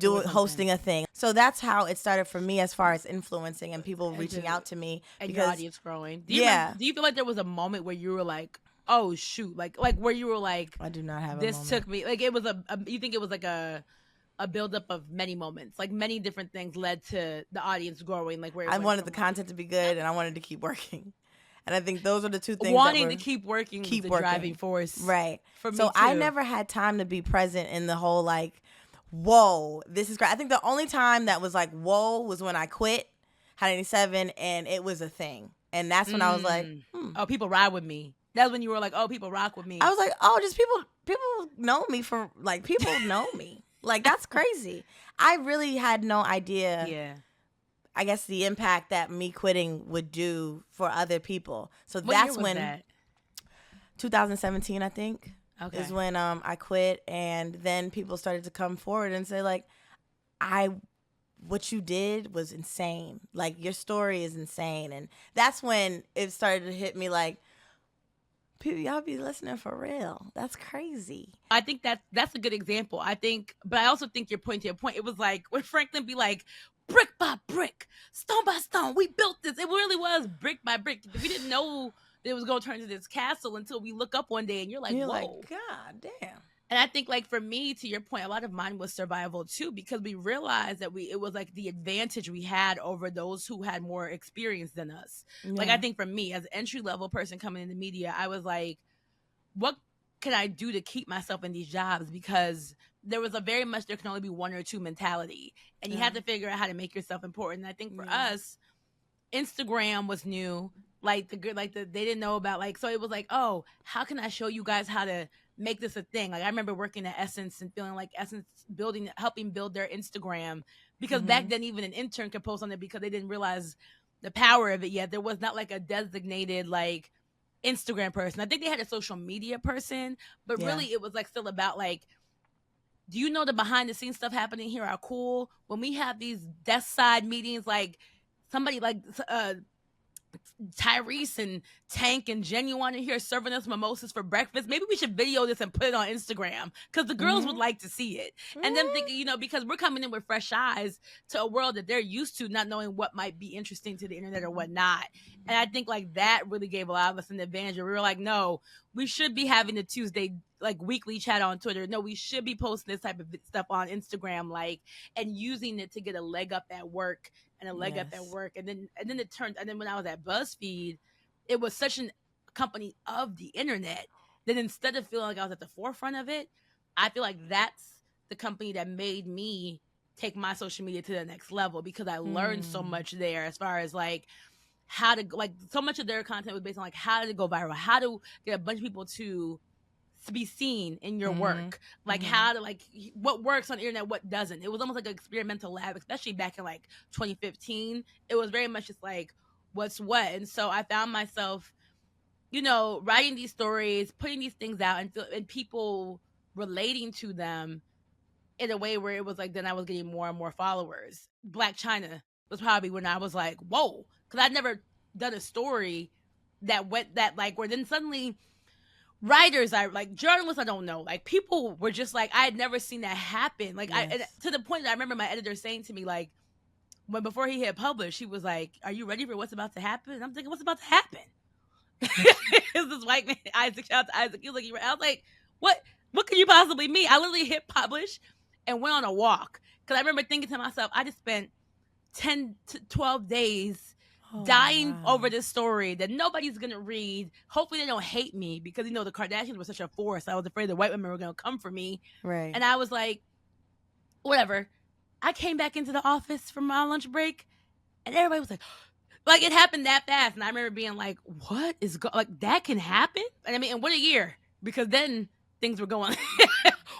hosting a thing. So that's how it started for me as far as influencing and people reaching out to me. And your audience growing. Do you feel like there was a moment where you were like, oh, shoot, like where you were like, I do not have a this moment. took me, like it was you think it was like a buildup of many moments, like many different things led to the audience growing, like where I wanted the content to be good and I wanted to keep working. And I think those are the two things. Wanting to keep working was the driving force. Right. For me so too. I never had time to be present in the whole like, whoa, this is great. I think the only time that was like, whoa, was when I quit Hot 97 and it was a thing. And that's when I was like, oh, people ride with me. That's when you were like, oh, people rock with me. I was like, oh, just people know me for, like, people know me. Like, that's crazy. I really had no idea. Yeah. I guess the impact that me quitting would do for other people. So what that's year was when that? 2017, I think, is when I quit, and then people started to come forward and say like, what you did was insane. Like, your story is insane, and that's when it started to hit me like, people, y'all be listening for real. That's crazy. I think that's a good example. But I also think you're pointing to a point. It was like when Franklin be like, brick by brick, stone by stone, we built this. It really was brick by brick. We didn't know that it was going to turn into this castle until we look up one day and you're like, whoa. Like, God damn. And I think, like, for me, to your point, a lot of mine was survival too, because we realized that it was like the advantage we had over those who had more experience than us. Yeah. Like, I think for me, as an entry-level person coming in the media, I was like, what can I do to keep myself in these jobs? Because there was a very much there can only be one or two mentality, and you have to figure out how to make yourself important. And I think for us, Instagram was new. Like they didn't know about, like, so it was like, oh, how can I show you guys how to make this a thing? Like I remember working at Essence and feeling like Essence helping build their Instagram, because back then even an intern could post on it because they didn't realize the power of it yet. There was not like a designated like Instagram person. I think they had a social media person, but really it was like still about like, do you know the behind the scenes stuff happening here are cool? When we have these desk side meetings, like somebody like Tyrese and Tank and Genuine in here serving us mimosas for breakfast. Maybe we should video this and put it on Instagram because the girls would like to see it. And then thinking, you know, because we're coming in with fresh eyes to a world that they're used to, not knowing what might be interesting to the internet or whatnot. And I think like that really gave a lot of us an advantage where we were like, no, we should be having the Tuesday like weekly chat on Twitter. No, we should be posting this type of stuff on Instagram, like, and using it to get a leg up at work and a leg up at work. And then when I was at BuzzFeed, it was such a company of the internet that instead of feeling like I was at the forefront of it, I feel like that's the company that made me take my social media to the next level, because I learned so much there as far as like how to, like, so much of their content was based on like how to go viral, how to get a bunch of people to be seen in your work, like how to, like, what works on the internet, what doesn't. It was almost like an experimental lab, especially back in like 2015. It was very much just like what's what. And so I found myself, you know, writing these stories, putting these things out, and people relating to them in a way where it was like, then I was getting more and more followers. Black China was probably when I was like, whoa, because I'd never done a story that went that, like, where then suddenly writers, I like journalists, I don't know, like people were just like, I had never seen that happen. Like I, to the point that I remember my editor saying to me, like, when before he had published, he was like, are you ready for what's about to happen? And I'm thinking, what's about to happen? It's this white man, Isaac, shout out to Isaac. He was like, I was like, what could you possibly mean? I literally hit publish and went on a walk, because I remember thinking to myself, I just spent 10 to 12 days dying over this story that nobody's gonna read. Hopefully they don't hate me, because, you know, the Kardashians were such a force. I was afraid the white women were gonna come for me. Right. And I was like, whatever. I came back into the office from my lunch break, and everybody was like it happened that fast. And I remember being like, what is like, that can happen? And I mean, and what a year, because then things were going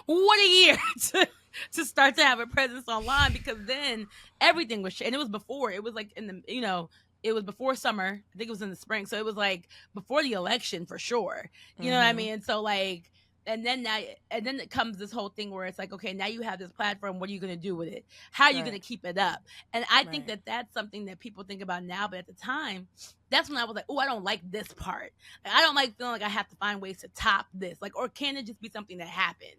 what a year to start to have a presence online, because then everything was and it was before, it was like in the, you know, it was before summer. I think it was in the spring. So it was like before the election for sure. You know what I mean? And so like, and then it comes this whole thing where it's like, okay, now you have this platform. What are you going to do with it? How are you going to keep it up? And I think that that's something that people think about now. But at the time, that's when I was like, oh, I don't like this part. Like, I don't like feeling like I have to find ways to top this. Like, or can it just be something that happened?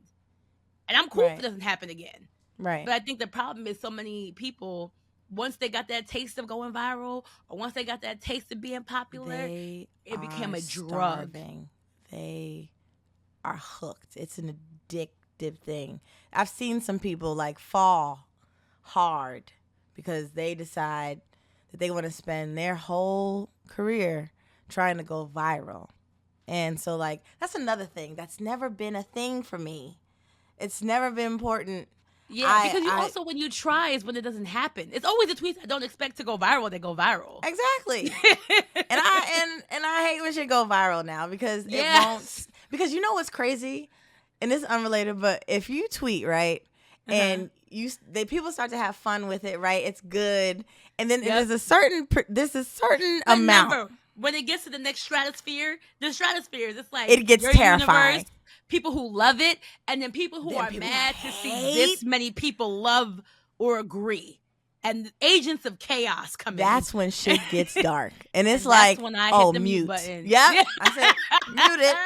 And I'm cool if it doesn't happen again. Right. But I think the problem is so many people, once they got that taste of going viral, or once they got that taste of being popular, it became a drug. They are hooked. It's an addictive thing. I've seen some people like fall hard because they decide that they want to spend their whole career trying to go viral. And so, like, that's another thing that's never been a thing for me. It's never been important. Yeah, because you also, when you try is when it doesn't happen. It's always the tweets I don't expect to go viral that go viral. Exactly. and I hate when shit go viral now, because it won't. Because you know what's crazy, and it's unrelated, but if you tweet, right, and people start to have fun with it, right, it's good, and then there's a certain amount. Remember, when it gets to the next stratosphere, it's like it gets terrifying. Universe, people who love it, and then people who are mad to see this many people love or agree. And agents of chaos come in. That's when shit gets dark. And it's like, when I hit the mute button. Yeah. I said, mute it.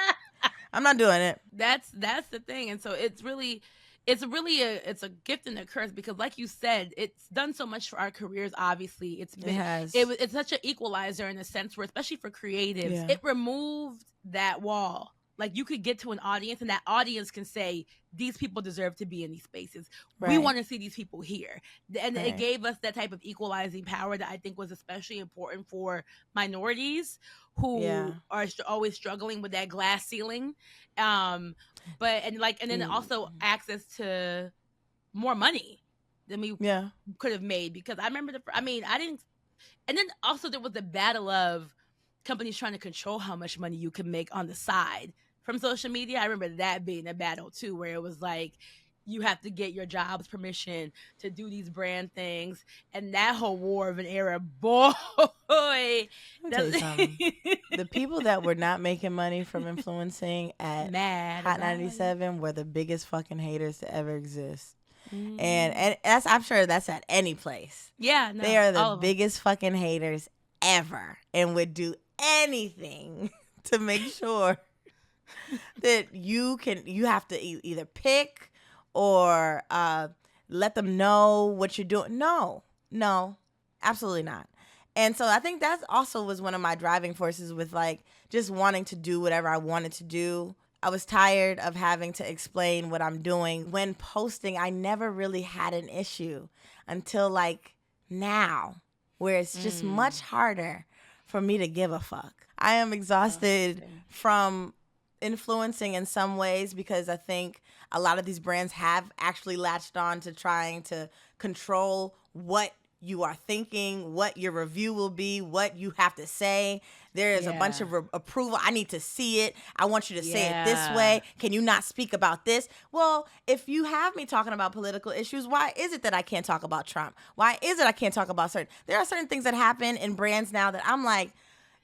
I'm not doing it. That's the thing. And so it's a gift and a curse, because like you said, it's done so much for our careers. Obviously, it's such an equalizer in a sense where, especially for creatives, it removed that wall like you could get to an audience and that audience can say, these people deserve to be in these spaces. We Right. want to see these people here. And Right. it gave us that type of equalizing power that I think was especially important for minorities who Yeah. are always struggling with that glass ceiling. And then also access to more money than we Yeah. could have made, because I remember I didn't. And then also there was the battle of companies trying to control how much money you could make on the side from social media. I remember that being a battle too, where it was like, you have to get your job's permission to do these brand things, and that whole war of an era, boy. Let me tell you something. The people that were not making money from influencing at Mad Hot about it. 97 were the biggest fucking haters to ever exist. And that's, I'm sure that's at any place. Yeah, no, They are the all of them. biggest fucking haters ever, and would do anything to make sure that you have to either pick or let them know what you're doing. No, absolutely not. And so I think that also was one of my driving forces with like just wanting to do whatever I wanted to do. I was tired of having to explain what I'm doing. When posting, I never really had an issue until like now, where it's just much harder for me to give a fuck. I am exhausted from influencing in some ways, because I think a lot of these brands have actually latched on to trying to control what you are thinking, what your review will be, what you have to say. There is a bunch of approval. I need to see it. I want you to say it this way. Can you not speak about this? Well, if you have me talking about political issues, why is it that I can't talk about Trump? Why is it I can't talk about there are certain things that happen in brands now that I'm like,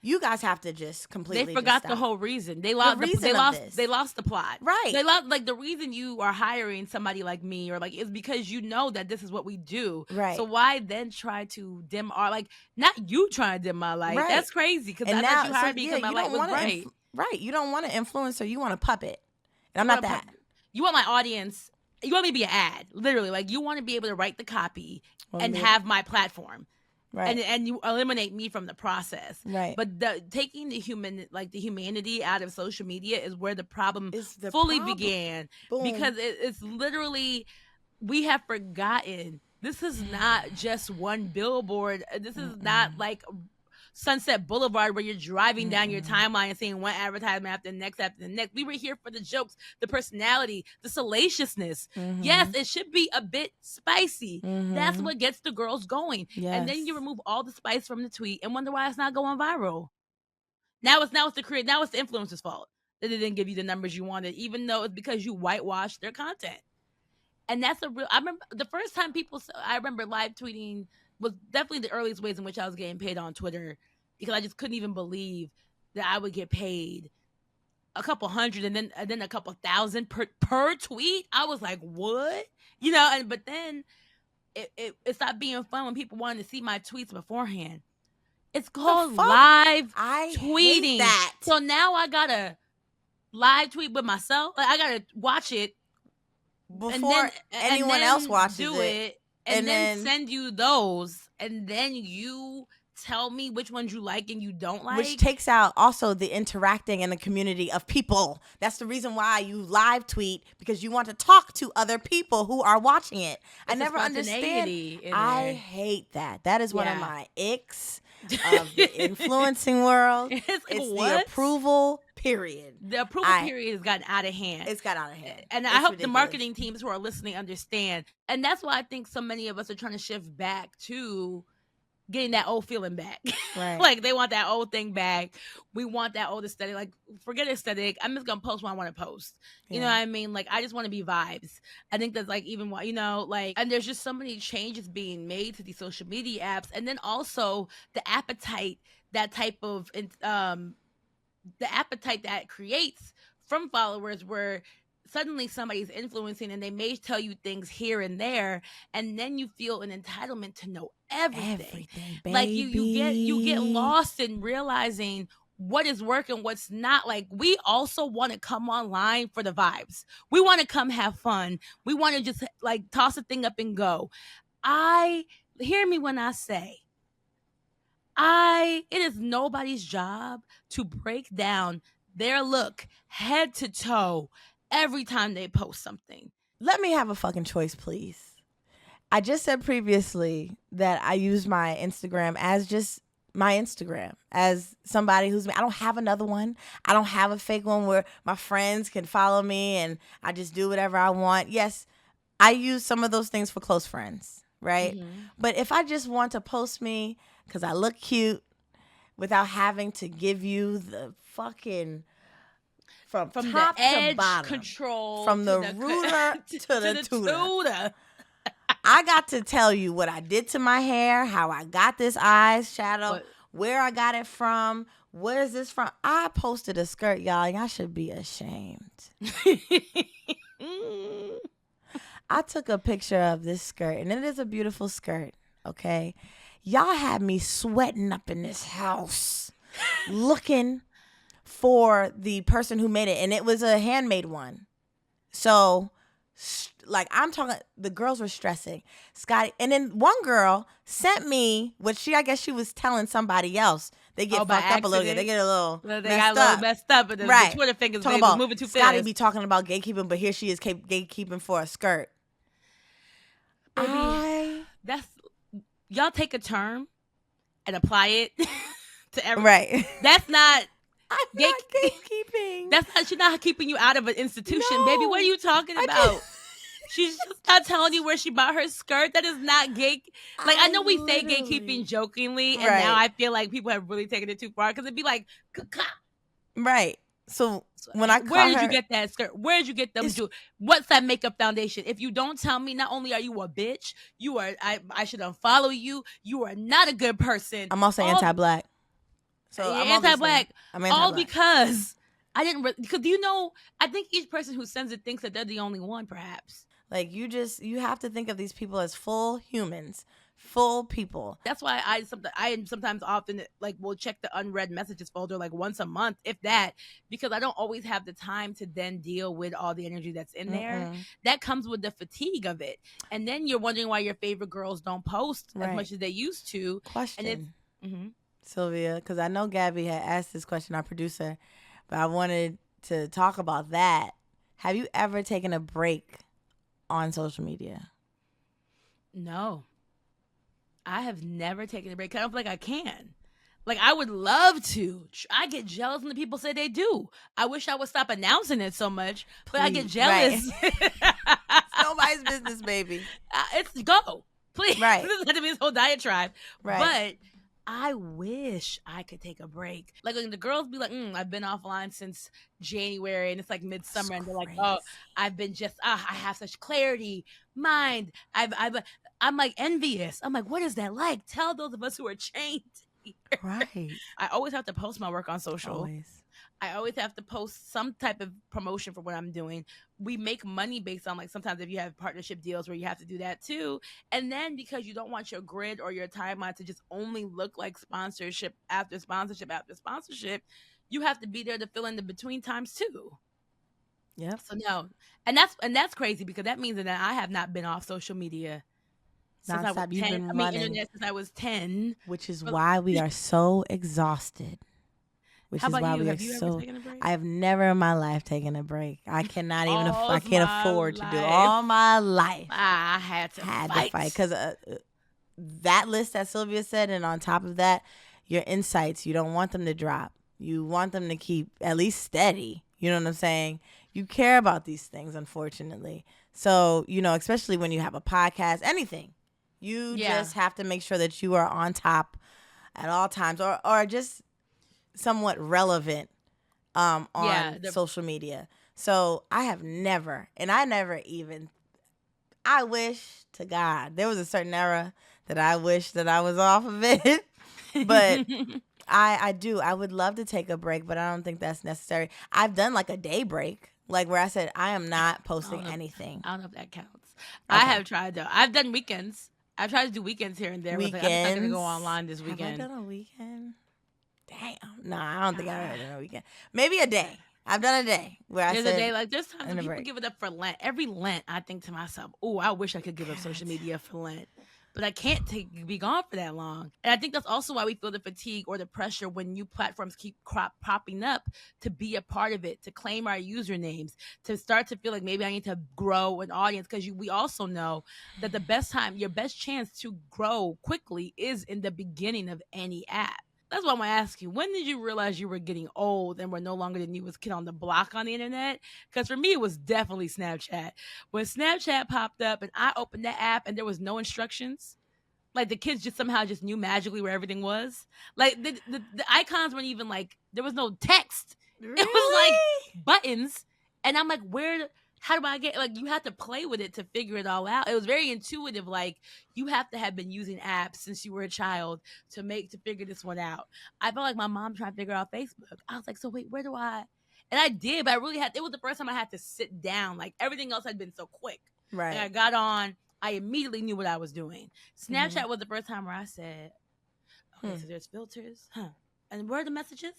you guys have to just completely. They forgot the whole reason. They lost the plot. Right. They lost, like, the reason you are hiring somebody like me or like is because you know that this is what we do. Right. So why then try to dim our, like, not you trying to dim my light. Right. That's crazy, because I thought you hired me because my light was bright. Right. You don't want to influencer. You want a puppet. And I'm not that. You want my audience. You want me to be an ad. Literally. Like, you want to be able to write the copy and have my platform. Right. And you eliminate me from the process. Right. But taking the humanity out of social media is where the problem fully began. Boom. Because it's literally, we have forgotten, this is not just one billboard. This is not like Sunset Boulevard where you're driving down your timeline and seeing one advertisement after the next. We were here for the jokes, the personality, the salaciousness. Yes, it should be a bit spicy. That's what gets the girls going. Yes. And then you remove all the spice from the tweet and wonder why it's not going viral. Now it's the influencer's fault that they didn't give you the numbers you wanted, even though it's because you whitewashed their content. And that's I remember the first time I remember live tweeting was definitely the earliest ways in which I was getting paid on Twitter, because I just couldn't even believe that I would get paid a couple hundred and then a couple thousand per tweet. I was like, what? But then it stopped being fun when people wanted to see my tweets beforehand. It's called live tweeting. Hate that. So now I gotta live tweet with myself. Like, I gotta watch it before anyone else watches it. And then send you those, and then you tell me which ones you like and you don't like. Which takes out also the interacting in the community of people. That's the reason why you live tweet, because you want to talk to other people who are watching it. I never understand. I hate that. That is one of my icks of the influencing world. It's the approval period. The approval period has gotten out of hand. It's got out of hand. And I hope the marketing teams who are listening understand. And that's why I think so many of us are trying to shift back to getting that old feeling back. Right. Like, they want that old thing back. We want that old aesthetic. Like, forget aesthetic. I'm just going to post what I want to post. You know what I mean? Like, I just want to be vibes. I think that's like, even what, and there's just so many changes being made to these social media apps. And then also the appetite, that type of, the appetite that creates from followers, where suddenly somebody's influencing and they may tell you things here and there, and then you feel an entitlement to know everything baby. Like you get lost in realizing what is working, what's not. Like, we also want to come online for the vibes. We want to come have fun. We want to just like toss a thing up and go. Hear me when I say, it is nobody's job to break down their look head to toe every time they post something. Let me have a fucking choice, please. I just said previously that I use my Instagram as just my Instagram, as somebody who's, I don't have another one. I don't have a fake one where my friends can follow me and I just do whatever I want. Yes, I use some of those things for close friends, right? Mm-hmm. But if I just want to post me because I look cute without having to give you the fucking from top the edge to bottom, control, from the to rooter to the tutor. tutor. I got to tell you what I did to my hair, how I got this eyes shadow, where I got it from, where is this from. I posted a skirt, y'all, and y'all should be ashamed. I took a picture of this skirt, and it is a beautiful skirt, okay? Y'all had me sweating up in this house looking for the person who made it, and it was a handmade one. So, like, I'm talking, the girls were stressing. Scottie, and then one girl sent me, I guess she was telling somebody else. They get fucked up a little bit. They get a little messed up. And right. The Twitter fingers talking was moving too fast. Scottie be talking about gatekeeping, but here she is gatekeeping for a skirt. Baby, y'all take a term and apply it to everyone. Right. That's not... I'm not gatekeeping. That's not, she's not keeping you out of an institution, baby. What are you talking about? She's just not telling you where she bought her skirt. That is not gate. Like, I know we say gatekeeping jokingly, and now I feel like people have really taken it too far because it'd be like, right. So when where did you get that skirt? Where did you get them? What's that makeup foundation? If you don't tell me, not only are you a bitch, you are. I should unfollow you. You are not a good person. I'm also anti-black. So I'm anti-black. I'm anti-black. All because I didn't. Because I think each person who sends it thinks that they're the only one. Perhaps. Like you have to think of these people as full humans, full people. That's why I sometimes often like will check the unread messages folder like once a month, if that, because I don't always have the time to then deal with all the energy that's in there. That comes with the fatigue of it, and then you're wondering why your favorite girls don't post as much as they used to. Question, Sylvia, because I know Gabby had asked this question, our producer, but I wanted to talk about that. Have you ever taken a break on social media? No. I have never taken a break. I don't feel like I can. Like, I would love to. I get jealous when the people say they do. I wish I would stop announcing it so much, but I get jealous. Right. It's nobody's business, baby. It's go. Please. Right. This is going to be this whole diatribe. Right. But I wish I could take a break. Like, when the girls be like, I've been offline since January, and it's like midsummer, and they're like, oh, I've been just, I have such clarity, mind. I'm like envious. I'm like, what is that like? Tell those of us who are chained. Right. I always have to post my work on social. Always. I always have to post some type of promotion for what I'm doing. We make money based on, like, sometimes if you have partnership deals where you have to do that too. And then because you don't want your grid or your timeline to just only look like sponsorship after sponsorship after sponsorship, you have to be there to fill in the between times too. Yeah. So no. And that's crazy, because that means that I have not been off social media since I was 10. Internet since I was 10. Which is why we are so exhausted. How about you? Have you ever taken a break? I have never in my life taken a break. I cannot even. I can't afford to do it. All All my life. I had to fight because that list that Sylvia said, and on top of that, your insights. You don't want them to drop. You want them to keep at least steady. You know what I'm saying? You care about these things, unfortunately. So especially when you have a podcast, anything, you just have to make sure that you are on top at all times, or just somewhat relevant on social media. So I have never, and I wish to God there was a certain era that I wish that I was off of it. But I would love to take a break, but I don't think that's necessary. I've done like a day break, like where I said I am not posting anything. I don't know if that counts. Okay. I have tried though. I've done weekends. I've tried to do weekends here and there. I'm not going to go online this weekend. Have I done a weekend? Damn. No, I don't think I've ever done a weekend. Maybe a day. I've done a day where there's a day like there's times when people give it up for Lent. Every Lent, I think to myself, "Oh, I wish I could give up social media for Lent." but I can't be gone for that long. And I think that's also why we feel the fatigue or the pressure when new platforms keep popping up to be a part of it, to claim our usernames, to start to feel like maybe I need to grow an audience. Because we also know that your best chance to grow quickly is in the beginning of any app. That's why I'm going to ask you, when did you realize you were getting old and were no longer the newest kid on the block on the internet? Because for me, it was definitely Snapchat. When Snapchat popped up and I opened that app and there was no instructions, like the kids just somehow just knew magically where everything was. Like the icons weren't even like, there was no text. Really? It was like buttons. And I'm like, how do I get, like, you have to play with it to figure it all out. It was very intuitive. Like, you have to have been using apps since you were a child to figure this one out. I felt like my mom trying to figure out Facebook. I was like, so wait, where do I? And I did, but it was the first time I had to sit down. Like, everything else had been so quick. Right. And I got on, I immediately knew what I was doing. Snapchat was the first time where I said, okay, so there's filters, and where are the messages?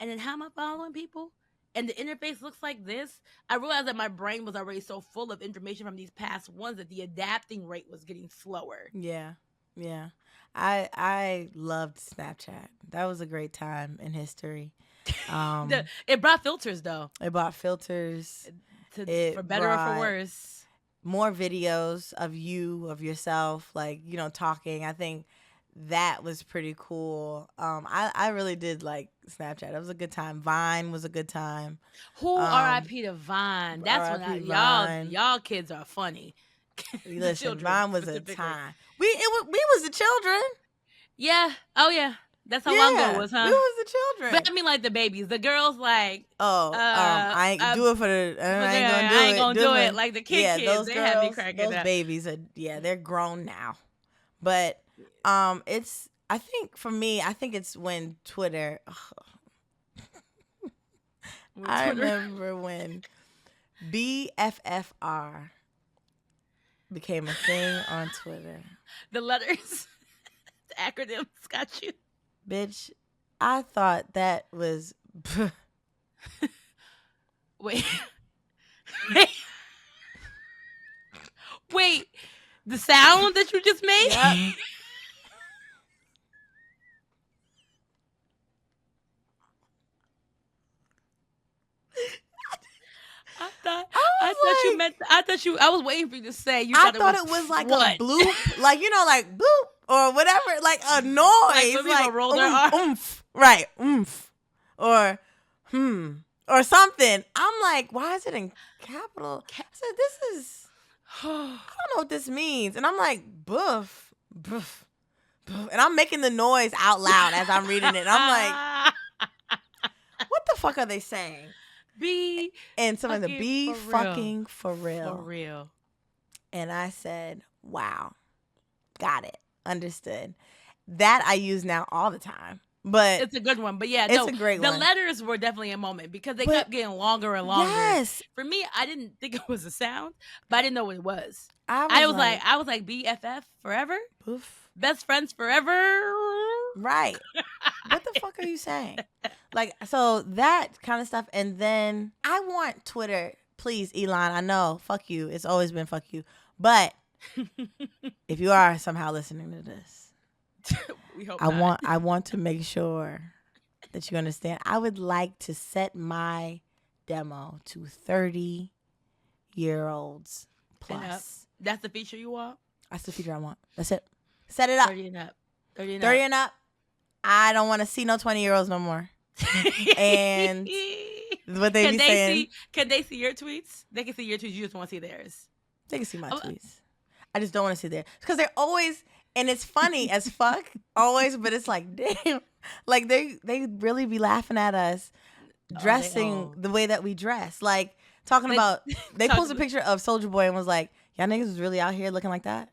And then how am I following people? And the interface looks like this. I realized that my brain was already so full of information from these past ones that the adapting rate was getting slower. Yeah. I loved Snapchat. That was a great time in history. It brought filters, though. It brought filters. For better or for worse. More videos of yourself, like, talking. I think that was pretty cool. I really did like Snapchat. It was a good time. Vine was a good time. Who R.I.P. to Vine? That's when y'all kids are funny. Listen, Vine was a time. We was the children. Yeah. Oh yeah. That's how long ago it was, huh? We was the children. But I mean, like the babies, the girls, like. I ain't do it for the. I ain't gonna do it. Like the kids, those they girls, had me cracking those up. babies are they're grown now, but it's. I think for me, it's when Twitter. I remember when BFFR became a thing on Twitter. The letters, the acronyms got you. Bitch, I thought that was. Wait. Wait. The sound that you just made? Yep. I was waiting for you to say. I thought it was like what? A bloop, like like bloop or whatever, like a noise, like roll their arm. Oomph, right, oomph, or or something. I'm like, why is it in capital? I said, this is. I don't know what this means, and I'm like, boof, boof, boof, and I'm making the noise out loud as I'm reading it. And I'm like, what the fuck are they saying? And some of the be fucking for real. For real. And I said, wow, got it, understood. That I use now all the time. But it's a good one. But yeah, it's a great one. The letters were definitely a moment because they kept getting longer and longer. Yes. For me, I didn't think it was a sound, but I didn't know what it was. I was like BFF forever? Oof. Best friends forever? Right. What the fuck are you saying? Like, so that kind of stuff. And then I want Twitter, please, Elon, I know, fuck you. It's always been fuck you. But if you are somehow listening to this, we hope I want to make sure that you understand. I would like to set my demo to 30-year-olds plus. That's the feature you want? That's the feature I want. That's it. Set it up. 30 and up. 30 and up. I don't want to see no 20-year-olds no more. And what they be saying. Can they see your tweets? They can see your tweets. You just want to see theirs. They can see my tweets. I just don't want to see theirs. Because they're always, and it's funny as fuck, always, but it's like, damn. Like, they really be laughing at us dressing the way that we dress. Like, talking about, they posted a picture of Soulja Boy and was like, y'all niggas was really out here looking like that?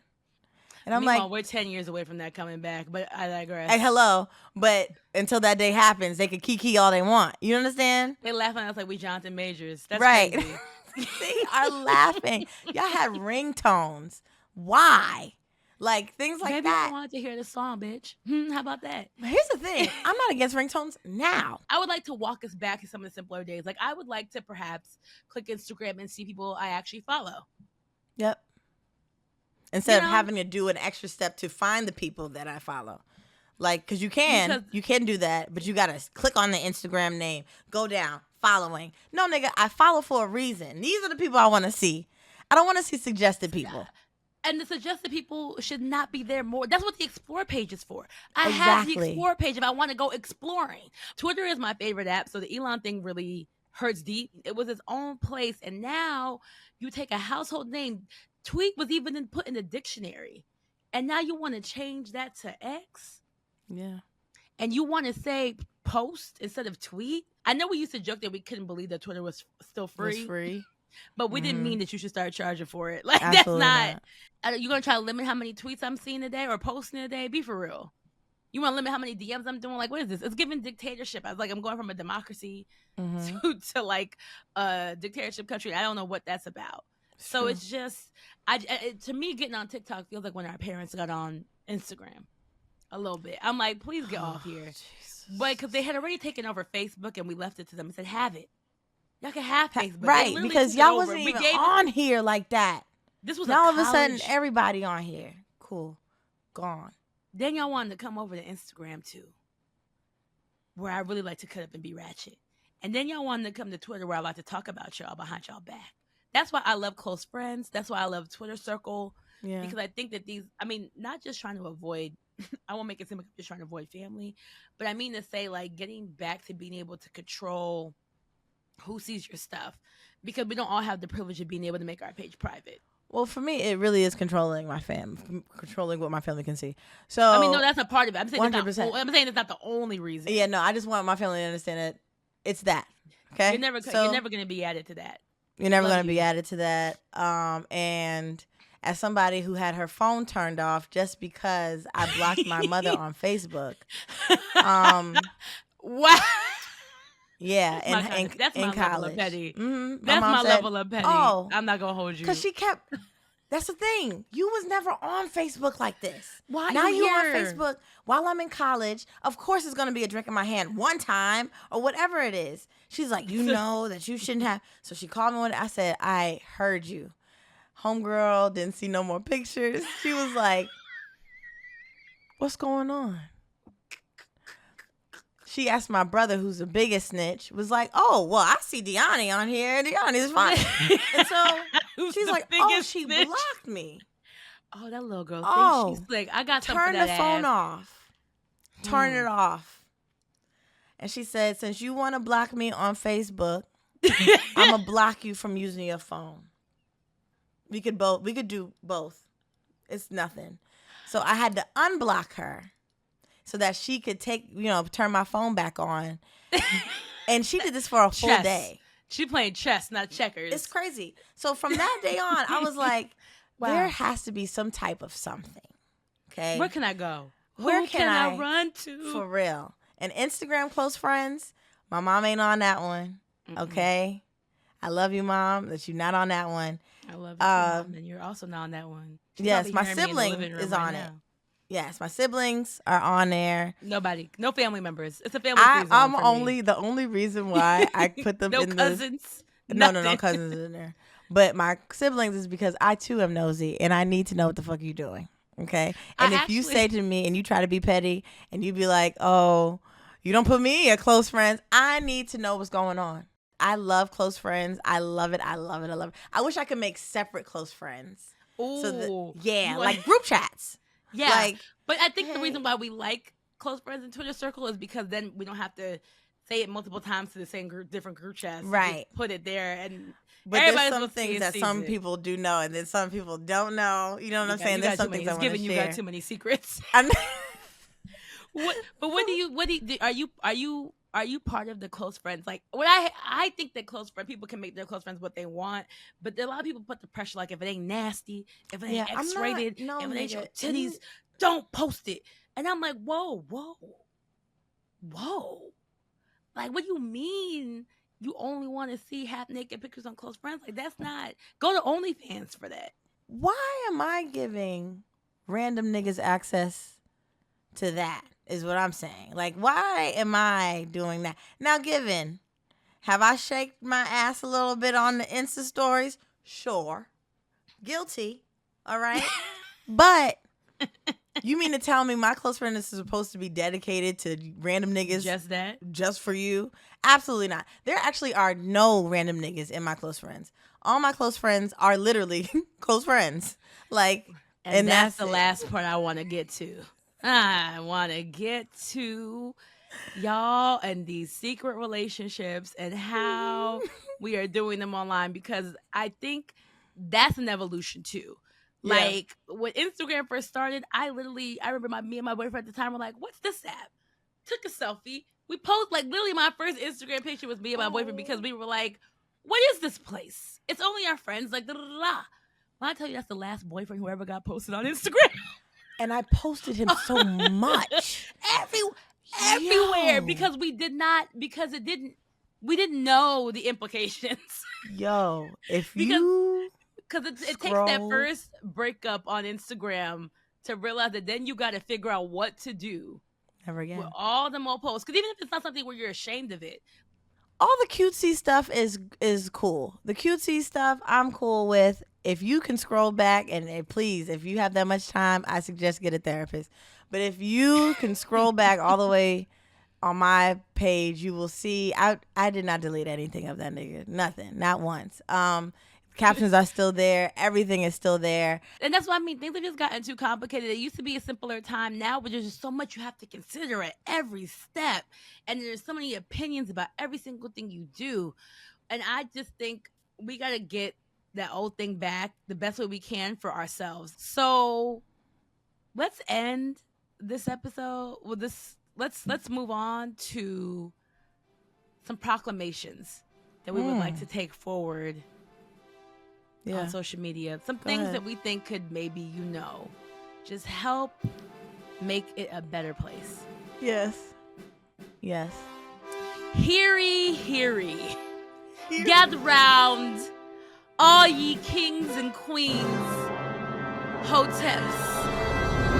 And I'm like, we're 10 years away from that coming back, but I digress. Hey, hello. But until that day happens, they can kiki all they want. You understand? They laugh at us like we Jonathan Majors. That's right. Crazy. They are laughing. Y'all had ringtones. Why? Like, things like Maybe that. I wanted to hear the song, bitch. How about that? Here's the thing. I'm not against ringtones now. I would like to walk us back to some of the simpler days. Like, I would like to perhaps click Instagram and see people I actually follow. Yep. instead of having to do an extra step to find the people that I follow. Like, because you can do that, but you got to click on the Instagram name, go down, following. No, nigga, I follow for a reason. These are the people I want to see. I don't want to see suggested people. And the suggested people should not be there more. That's what the Explore page is for. I have the Explore page if I want to go exploring. Twitter is my favorite app, so the Elon thing really hurts deep. It was its own place, and now you take a household name. Tweet was even put in the dictionary, and now you want to change that to X? Yeah. And you want to say post instead of tweet? I know we used to joke that we couldn't believe that Twitter was still free. It's free. But we didn't mean that you should start charging for it. Like, Absolutely that's not. You're going to try to limit how many tweets I'm seeing a day or posting a day? Be for real. You want to limit how many DMs I'm doing? Like, what is this? It's giving dictatorship. I was like, I'm going from a democracy to like a dictatorship country. I don't know what that's about. So it's just, to me, getting on TikTok feels like when our parents got on Instagram a little bit. I'm like, please get off here. Jesus. But because they had already taken over Facebook and we left it to them and said, have it. Y'all can have Facebook. Right, because y'all wasn't even on here like that. This was now all of a sudden, everybody on here. Cool. Gone. Then y'all wanted to come over to Instagram too, where I really like to cut up and be ratchet. And then y'all wanted to come to Twitter where I like to talk about y'all behind y'all back. That's why I love close friends. That's why I love Twitter Circle. Yeah. Because I think that not just trying to avoid, I won't make it seem like I'm just trying to avoid family, but I mean to say like getting back to being able to control who sees your stuff, because we don't all have the privilege of being able to make our page private. Well, for me, it really is controlling my controlling what my family can see. So I mean, no, that's a part of it. I'm saying 100%. I'm saying it's not the only reason. Yeah, no, I just want my family to understand that it's that. Okay, you're never going to be added to that. You're never going to be added to that. And as somebody who had her phone turned off just because I blocked my mother on Facebook, wow. Yeah, that's my college. Level of petty. That's my level of petty. Oh, I'm not gonna hold you because she kept. That's the thing. You was never on Facebook like this. Why now you here? on Facebook while I'm in college? Of course, it's gonna be a drink in my hand one time or whatever it is. She's like, you know that you shouldn't have. So she called me one day. I said, I heard you. Homegirl didn't see no more pictures. She was like, what's going on? She asked my brother, who's the biggest snitch, was like, oh, well, I see Deani on here. Deani's fine. And so she's like, oh, she snitch? Blocked me. Oh, that little girl thinks she's like, I got something for that Turn the phone off. Turn it off. And she said, since you want to block me on Facebook, I'm going to block you from using your phone. We could do both. It's nothing. So I had to unblock her so that she could turn my phone back on. And she did this for a full day. She played chess, not checkers. It's crazy. So from that day on, I was like, wow. There has to be some type of something. Okay. Where can I go? Where can I run to? For real. And Instagram close friends, my mom ain't on that one. Okay. I love you, Mom, that you're not on that one. I love you, Mom, and you're also not on that one. Yes, my sibling is on it. Yes, my siblings are on there. Nobody, no family members. It's a family free zone I'm for only me. The only reason why I put them in cousins. No cousins in there. But my siblings is because I too am nosy and I need to know what the fuck you're doing. Okay, and if you say to me and you try to be petty and you be like, oh, you don't put me in close friends, I need to know what's going on. I love close friends. I love it. I love it. I love it. I wish I could make separate close friends. Ooh, like group chats. Yeah, but I think the reason why we like close friends in Twitter Circle is because then we don't have to say it multiple times to the same different group chats. Right. Put it there, but there's some things that some people do know, and then some people don't know. You know what I'm saying? There's some things I want to share. You got too many secrets. Are you part of the close friends? Like, what I think that close friend people can make their close friends what they want, but a lot of people put the pressure, like if it ain't nasty, if it ain't X-rated, if it ain't your titties, don't post it. And I'm like, whoa. Like, what do you mean you only want to see half naked pictures on close friends? Like, that's not. Go to OnlyFans for that. Why am I giving random niggas access to that? Is what I'm saying. Like, why am I doing that? Now, have I shaked my ass a little bit on the Insta stories? Sure. Guilty. All right. But you mean to tell me my close friend is supposed to be dedicated to random niggas Just that? just for you? Absolutely not. There actually are no random niggas in my close friends. All my close friends are literally close friends. Like, And that's the it. last part I want to get to. I want to get to y'all and these secret relationships and how we are doing them online, because I think that's an evolution too. Yeah. Like when Instagram first started, I remember me and my boyfriend at the time were like, "What's this app?" Took a selfie. We post like literally my first Instagram picture was me and my boyfriend because we were like, "What is this place? It's only our friends." Like da da da da. When I tell you that's the last boyfriend who ever got posted on Instagram. And I posted him so much. Everywhere. Yo. Because we didn't know the implications. Yo, if you Because it takes that first breakup on Instagram to realize that then you got to figure out what to do. Never again. With all the more posts. Because even if it's not something where you're ashamed of it. All the cutesy stuff is cool. The cutesy stuff I'm cool with. If you can scroll back, and please, if you have that much time, I suggest get a therapist. But if you can scroll back all the way on my page, you will see I did not delete anything of that nigga. Nothing. Not once. Captions are still there. Everything is still there. And that's what I mean. Things have just gotten too complicated. It used to be a simpler time now, but there's just so much you have to consider at every step. And there's so many opinions about every single thing you do. And I just think we got to get that old thing back the best way we can for ourselves. So let's end this episode with this. Let's move on to some proclamations that we would like to take forward on social media. Some things that we think could maybe, just help make it a better place. Yes. Yes. Heary, heary. Gather round, all ye kings and queens, hoteps,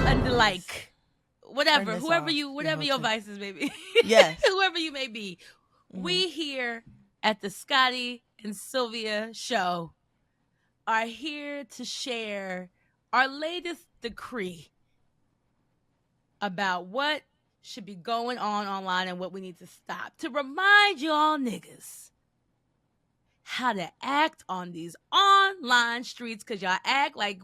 and the like. Whatever your vices may be. Yes. Whoever you may be. We here at the Scottie and Sylvia show are here to share our latest decree about what should be going on online and what we need to stop. To remind y'all niggas how to act on these online streets, because y'all act like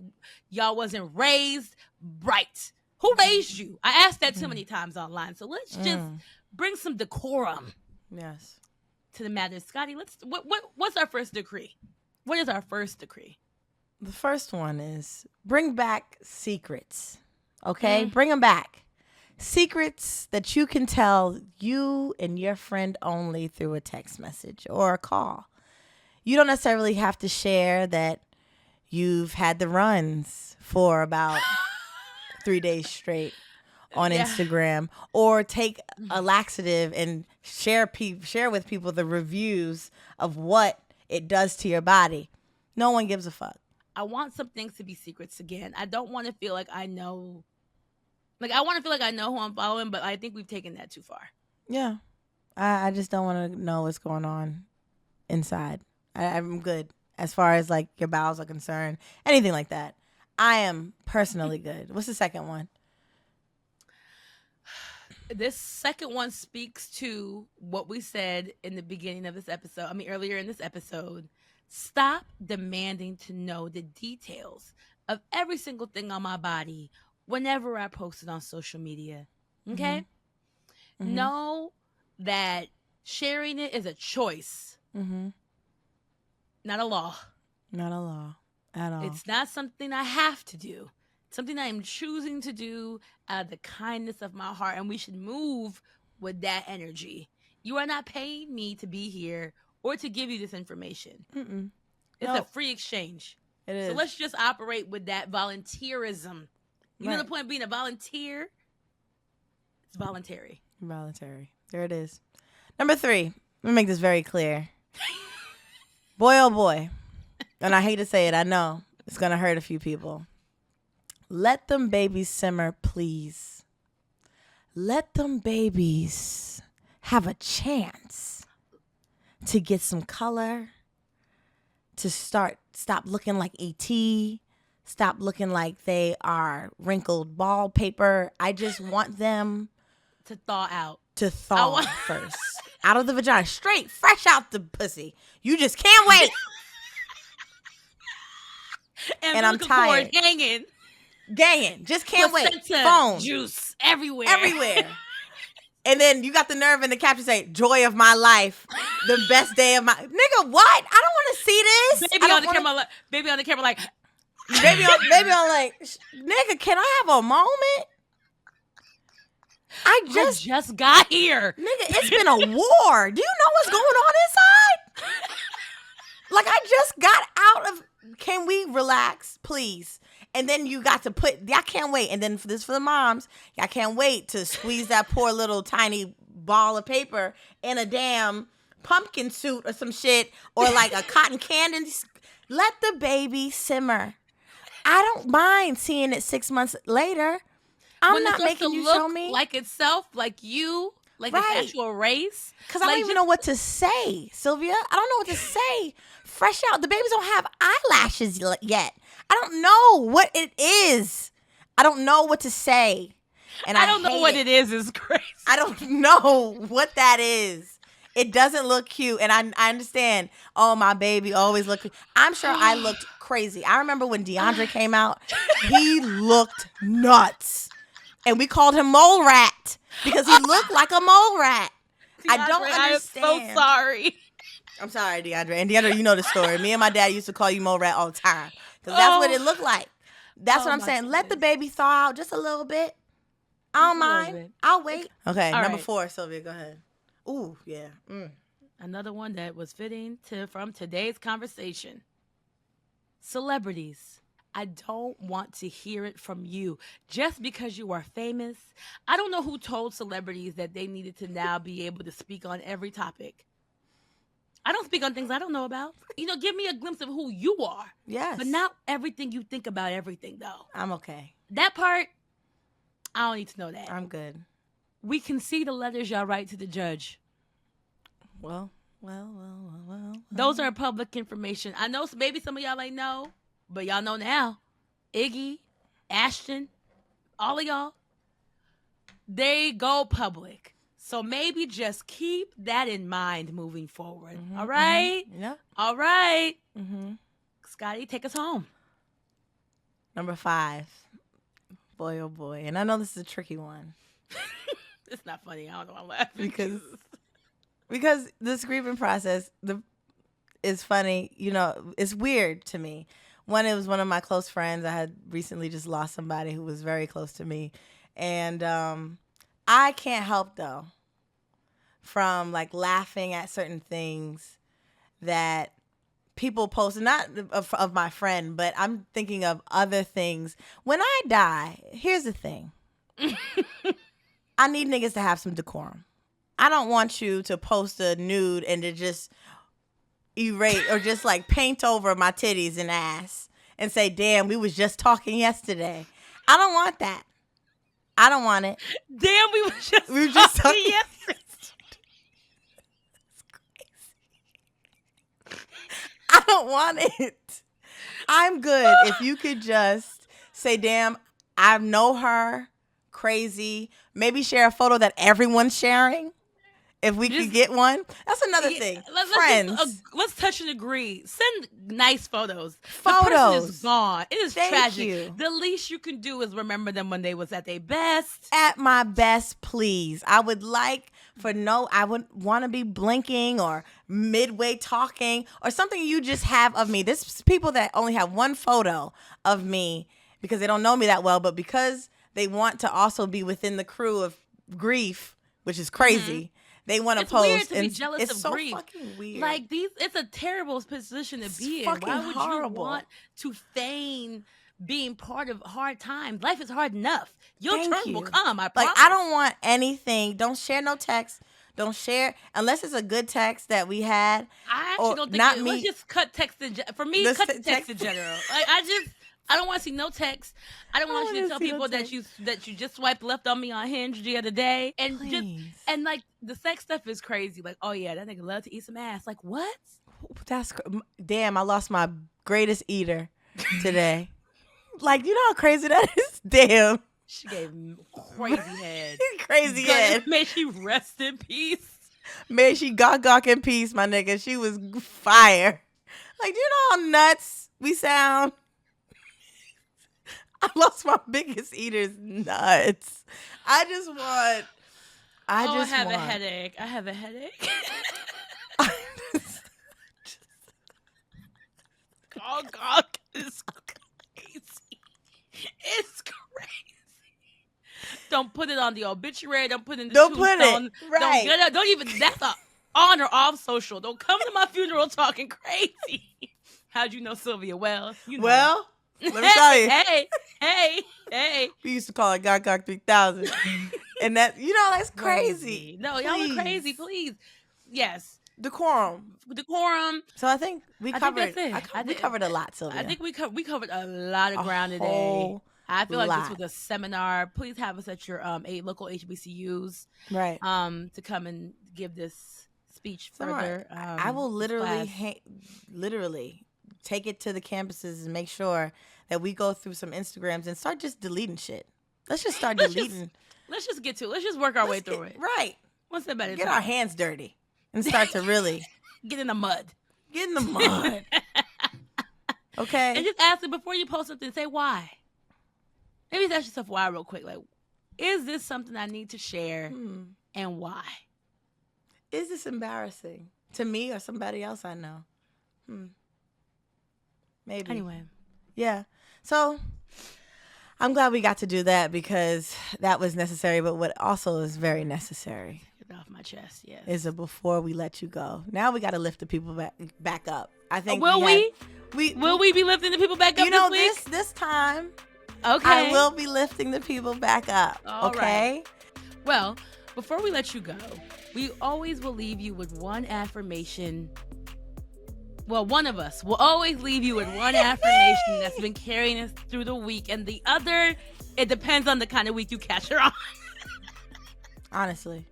y'all wasn't raised right. Who raised you? I asked that too many times online. So let's just bring some decorum. Yes. To the matter. Scottie, what's our first decree? What is our first decree? The first one is bring back secrets. Okay? Bring them back. Secrets that you can tell you and your friend only through a text message or a call. You don't necessarily have to share that you've had the runs for about 3 days straight on Instagram, or take a laxative and share with people the reviews of what it does to your body. No one gives a fuck. I want some things to be secrets again. I don't want to feel like I know. Like, I want to feel like I know who I'm following, but I think we've taken that too far. Yeah. I just don't want to know what's going on inside. I'm good as far as like your bowels are concerned. Anything like that. I am personally good. What's the second one? This second one speaks to what we said in the beginning of this episode. Earlier in this episode. Stop demanding to know the details of every single thing on my body whenever I post it on social media. Okay? Mm-hmm. Know that sharing it is a choice. Mm-hmm. Not a law. Not a law at all. It's not something I have to do. It's something I am choosing to do out of the kindness of my heart, and we should move with that energy. You are not paying me to be here or to give you this information. Mm-mm. It's a free exchange. It is. So let's just operate with that volunteerism. You know the point of being a volunteer? It's voluntary. Voluntary. There it is. Number 3. Let me make this very clear. Boy, oh boy. And I hate to say it. I know. It's going to hurt a few people. Let them babies simmer, please. Let them babies have a chance to get some color, to stop looking like E.T., stop looking like they are wrinkled wallpaper. I just want them to thaw out. To thaw first. Out of the vagina. Straight, fresh out the pussy. You just can't wait. And I'm tired. Ganging. Just can't wait. Phone. Juice everywhere. And then you got the nerve in the caption say, joy of my life. The best day of my... Nigga, what? I don't want to see this. Baby on the camera like... Baby on like, nigga, can I have a moment? I just got here. Nigga, it's been a war. Do you know what's going on inside? Like, I just got out of... Can we relax, please? And then you got to I can't wait. And then for the moms, I can't wait to squeeze that poor little tiny ball of paper in a damn pumpkin suit or some shit, or like a cotton candy. Let the baby simmer. I don't mind seeing it 6 months later. I'm not making you show me like itself, like you, like its actual race. Because I don't even know what to say, Sylvia. I don't know what to say. Fresh out. The babies don't have eyelashes yet. I don't know what it is. I don't know what to say. And I don't know what it is crazy. I don't know what that is. It doesn't look cute. And I understand, oh, my baby always looked cute. I'm sure I looked crazy. I remember when DeAndre came out, he looked nuts. And we called him Mole Rat because he looked like a mole rat. DeAndre, I don't understand. I'm so sorry. I'm sorry, DeAndre. And DeAndre, you know the story. Me and my dad used to call you Mole Rat all the time because that's what it looked like. That's what I'm saying. Goodness. Let the baby thaw out just a little bit. I don't mind. I'll wait. Okay, all number right. 4, Sylvia, go ahead. Ooh, yeah. Another one that was fitting from today's conversation. Celebrities. I don't want to hear it from you. Just because you are famous, I don't know who told celebrities that they needed to now be able to speak on every topic. I don't speak on things I don't know about. Give me a glimpse of who you are. Yes. But not everything you think about everything, though. I'm okay. That part, I don't need to know that. I'm good. We can see the letters y'all write to the judge. Well. Those are public information. I know maybe some of y'all ain't know. But y'all know now, Iggy, Ashton, all of y'all, they go public. So maybe just keep that in mind moving forward. All right? Yeah. All right. Scottie, take us home. Number 5. Boy, oh boy. And I know this is a tricky one. It's not funny. I don't know why I'm laughing. Because this grieving process is funny. It's weird to me. It was one of my close friends. I had recently just lost somebody who was very close to me. And I can't help, though, from like laughing at certain things that people post, not of my friend, but I'm thinking of other things. When I die, here's the thing. I need niggas to have some decorum. I don't want you to post a nude and to just erase or just like paint over my titties and ass and say, damn, we was just talking yesterday. I don't want that. I don't want it. Damn, we were just talking yesterday. It's crazy. I don't want it. I'm good if you could just say, damn, I know her, crazy. Maybe share a photo that everyone's sharing. If we could get one. That's another thing. Friends. Let's touch and agree. Send nice photos. Photos. The person is gone. It is Thank tragic. you. The least you can do is remember them when they was at their best. At my best, please. I would want to be blinking or midway talking or something you just have of me. There's people that only have one photo of me because they don't know me that well, but because they want to also be within the crew of grief, which is crazy. Mm-hmm. They want to post. It's weird to be jealous of so grief. Fucking weird. Like it's a terrible position to be in. Why would you want to feign being part of hard times? Life is hard enough. Your turn will come. I promise. I don't want anything. Don't share no text. Don't share unless it's a good text that we had. I actually don't think let's just cut text for me. Cut the text in general. Like I don't want to see no text. I don't want you to tell people that you just swiped left on me on Hinge the other day. And Please. Like the sex stuff is crazy. Like, oh yeah, that nigga love to eat some ass. Like what? Damn, I lost my greatest eater today. Like, you know how crazy that is? Damn. She gave crazy head. Crazy head. May she rest in peace. May she gawk in peace, my nigga. She was fire. Like, do you know how nuts we sound? I lost my biggest eater's nuts. I have a headache. I have a headache. God, it's crazy. It's crazy. Don't put it on the obituary. Don't put it in the Don't tombstone. put it. Right. Don't even. That's a on or off social. Don't come to my funeral talking crazy. How'd you know Sylvia? Well, you know. Well, let me tell you. Hey. We used to call it Gawk 3000. And that, you know, that's crazy. No, y'all are crazy, please. Yes. Decorum. So I think we covered. We covered a lot, Sylvia. I think we covered a lot of ground today. I feel like this was a seminar. Please have us at your 8 local HBCUs, right? To come and give this speech further. I will literally take it to the campuses and make sure that we go through some Instagrams and start just deleting shit. Let's just start deleting. Let's just get to it. Let's just work our way through it. Right. What's that better? Get our hands dirty and start to really get in the mud. Get in the mud. Okay. And just ask it before you post something. Say why. Maybe ask yourself why real quick. Like, is this something I need to share, and why? Is this embarrassing to me or somebody else I know? Maybe. Anyway. Yeah. So I'm glad we got to do that because that was necessary. But what also is very necessary. Get off my chest. Yes. Is a before we let you go. Now we got to lift the people back up. I think. Will we be lifting the people back up? You know, this week? this time. Okay. I will be lifting the people back up. All okay. Right. Well, before we let you go, we always will leave you with one affirmation. Well, one of us will always leave you with one affirmation that's been carrying us through the week, and the other, it depends on the kind of week you catch her on. Honestly.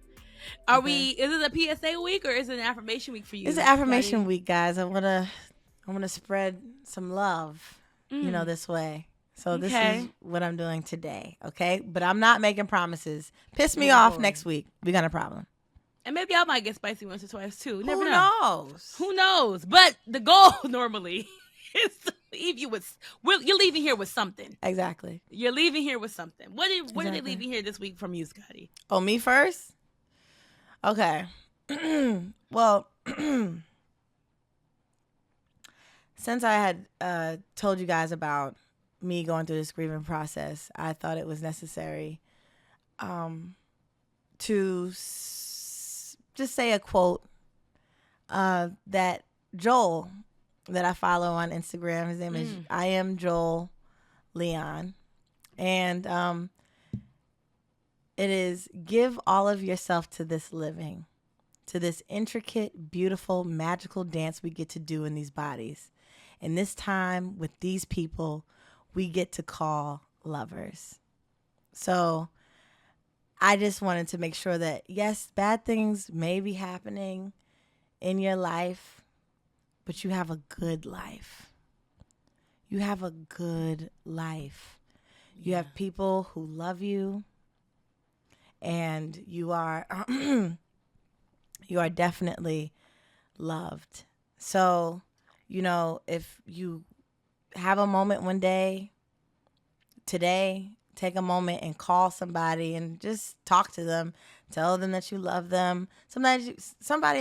Is it a PSA week or is it an affirmation week for you? It's an affirmation week, guys. I wanna spread some love, this way. So this is what I'm doing today, okay? But I'm not making promises. Piss me off next week. We got a problem. And maybe I might get spicy once or twice too. Who knows? Who knows? But the goal normally is to leave you with. You're leaving here with something. Exactly. You're leaving here with something. What are they leaving here this week from you, Scottie? Oh, me first? Okay. Well, since I had told you guys about me going through this grieving process, I thought it was necessary to just say a quote that Joel, that I follow on Instagram, his name is I Am Joel Leon, and it is, give all of yourself to this living, to this intricate, beautiful, magical dance we get to do in these bodies. And this time with these people we get to call lovers. So I just wanted to make sure that, yes, bad things may be happening in your life, but you have a good life. You have a good life. You have people who love you, and you are you are definitely loved. So, if you have a moment one day, today, take a moment and call somebody and just talk to them. Tell them that you love them. Somebody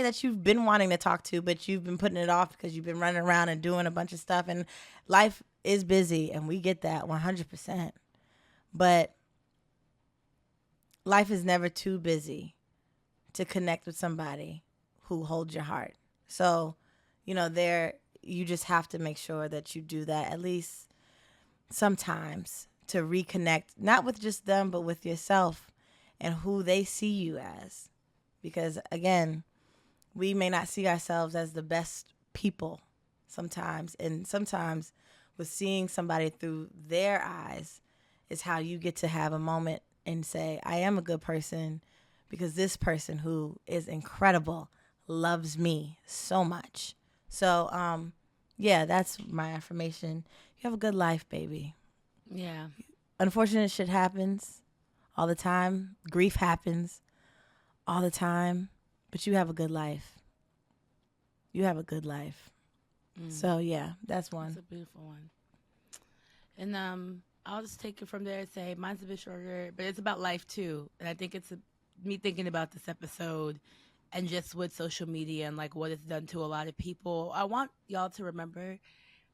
that you've been wanting to talk to, but you've been putting it off because you've been running around and doing a bunch of stuff. And life is busy, and we get that 100%. But life is never too busy to connect with somebody who holds your heart. So, you just have to make sure that you do that at least sometimes to reconnect, not with just them, but with yourself and who they see you as. Because, again, we may not see ourselves as the best people sometimes. And sometimes with seeing somebody through their eyes is how you get to have a moment and say, I am a good person because this person who is incredible loves me so much. So, that's my affirmation. You have a good life, baby. Yeah. Unfortunate shit happens all the time. Grief happens all the time. But you have a good life. You have a good life. So, yeah, that's one. That's a beautiful one. And I'll just take it from there and say mine's a bit shorter, but it's about life too. And I think it's me thinking about this episode and just with social media and like what it's done to a lot of people. I want y'all to remember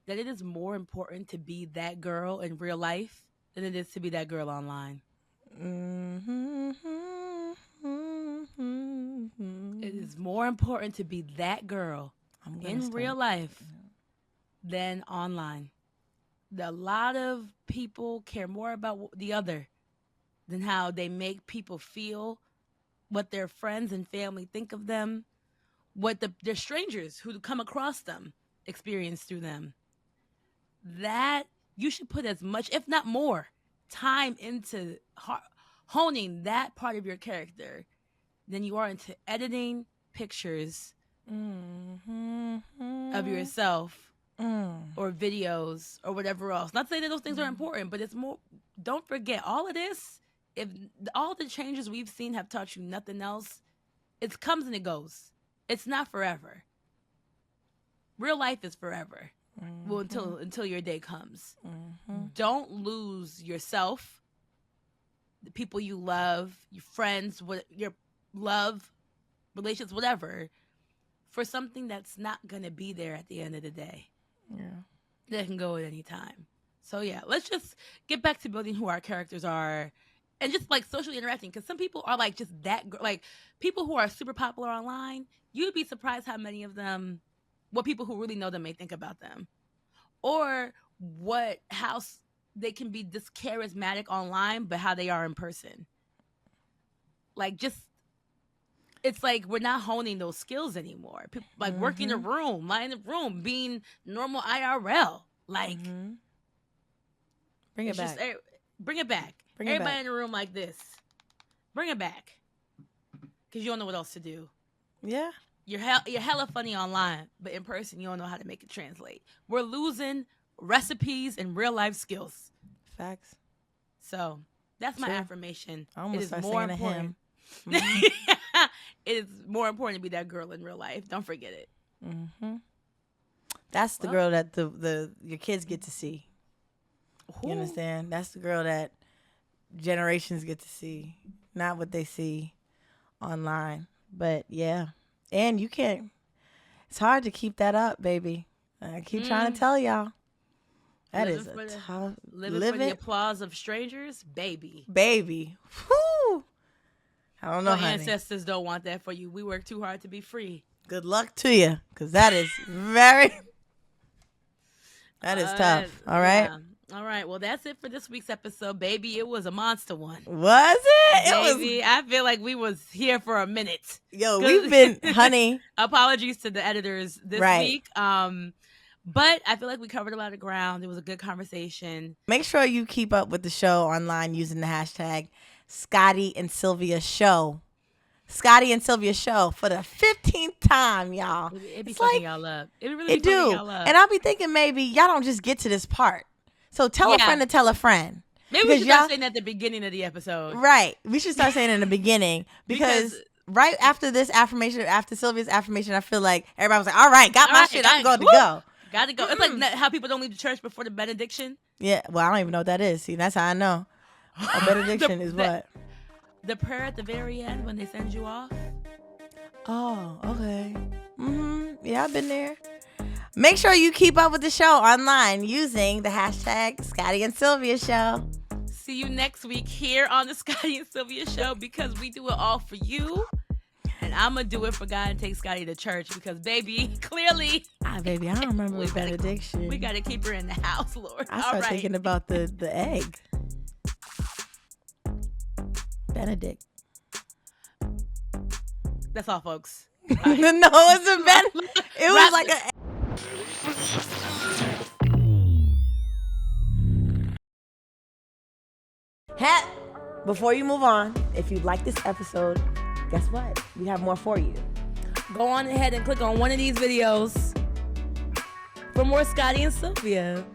that it is more important to be that girl in real life than it is to be that girl online. It is more important to be that girl in real life than online. A lot of people care more about the other than how they make people feel, what their friends and family think of them, what their strangers who come across them experience through them. That you should put as much, if not more, time into honing that part of your character than you are into editing pictures of yourself or videos or whatever else. Not saying that those things are important, but it's more, don't forget all of this. If all the changes we've seen have taught you nothing else, it comes and it goes. It's not forever. Real life is forever. Well, until your day comes. Don't lose yourself, the people you love, your friends, your love, relationships, whatever, for something that's not going to be there at the end of the day. Yeah. That can go at any time. So, yeah, let's just get back to building who our characters are and just, like, socially interacting. Because some people are, like, just that, like, people who are super popular online, you'd be surprised how many of them, what people who really know them may think about them. Or how they can be this charismatic online, but how they are in person. Like, just, it's like we're not honing those skills anymore. People, like working a room, lying in the room, being normal IRL. Like, bring it back. Bring it back. Everybody in the room like this. Bring it back. Because you don't know what else to do. Yeah. You're hella funny online, but in person, you don't know how to make it translate. We're losing recipes and real life skills. Facts. So that's my affirmation. I almost it is start more saying important. It is more important to be that girl in real life. Don't forget it. That's the girl that your kids get to see. You understand? That's the girl that generations get to see, not what they see online. But yeah, and you can't. It's hard to keep that up, baby. I keep trying to tell y'all. That is a tough. Living for the applause of strangers, baby. Whew. I don't know, Your honey. ancestors don't want that for you. We work too hard to be free. Good luck to you, because that is that is tough. All right? Yeah. All right. Well, that's it for this week's episode, baby. It was a monster one. Was it? Baby, I feel like we was here for a minute. Yo, we've been, honey. Apologies to the editors this week. But I feel like we covered a lot of ground. It was a good conversation. Make sure you keep up with the show online using the hashtag Scottie and Sylvia Show. Scottie and Sylvia Show for the 15th time, y'all. It be fucking y'all up. It really be fucking y'all up. And I'll be thinking maybe y'all don't just get to this part. So tell a friend to tell a friend. Maybe we should start saying that at the beginning of the episode. Right. We should start saying it in the beginning because right after this affirmation, after Sylvia's affirmation, I feel like everybody was like, all right, got my shit. I'm going to go. Got to go. It's like how people don't leave the church before the benediction. Yeah. Well, I don't even know what that is. See, that's how I know. A benediction is what? The prayer at the very end when they send you off. Oh, okay. Yeah, I've been there. Make sure you keep up with the show online using the hashtag Scottie and Sylvia Show. See you next week here on the Scottie and Sylvia Show because we do it all for you. And I'm going to do it for God and take Scottie to church because, baby, clearly. Baby, I don't remember the benediction. We got to keep her in the house, Lord. I start thinking about the egg. Benedict. That's all, folks. No, it wasn't Benedict. It was like a... Before you move on, if you like this episode, guess what? We have more for you. Go on ahead and click on one of these videos for more Scottie and Sylvia.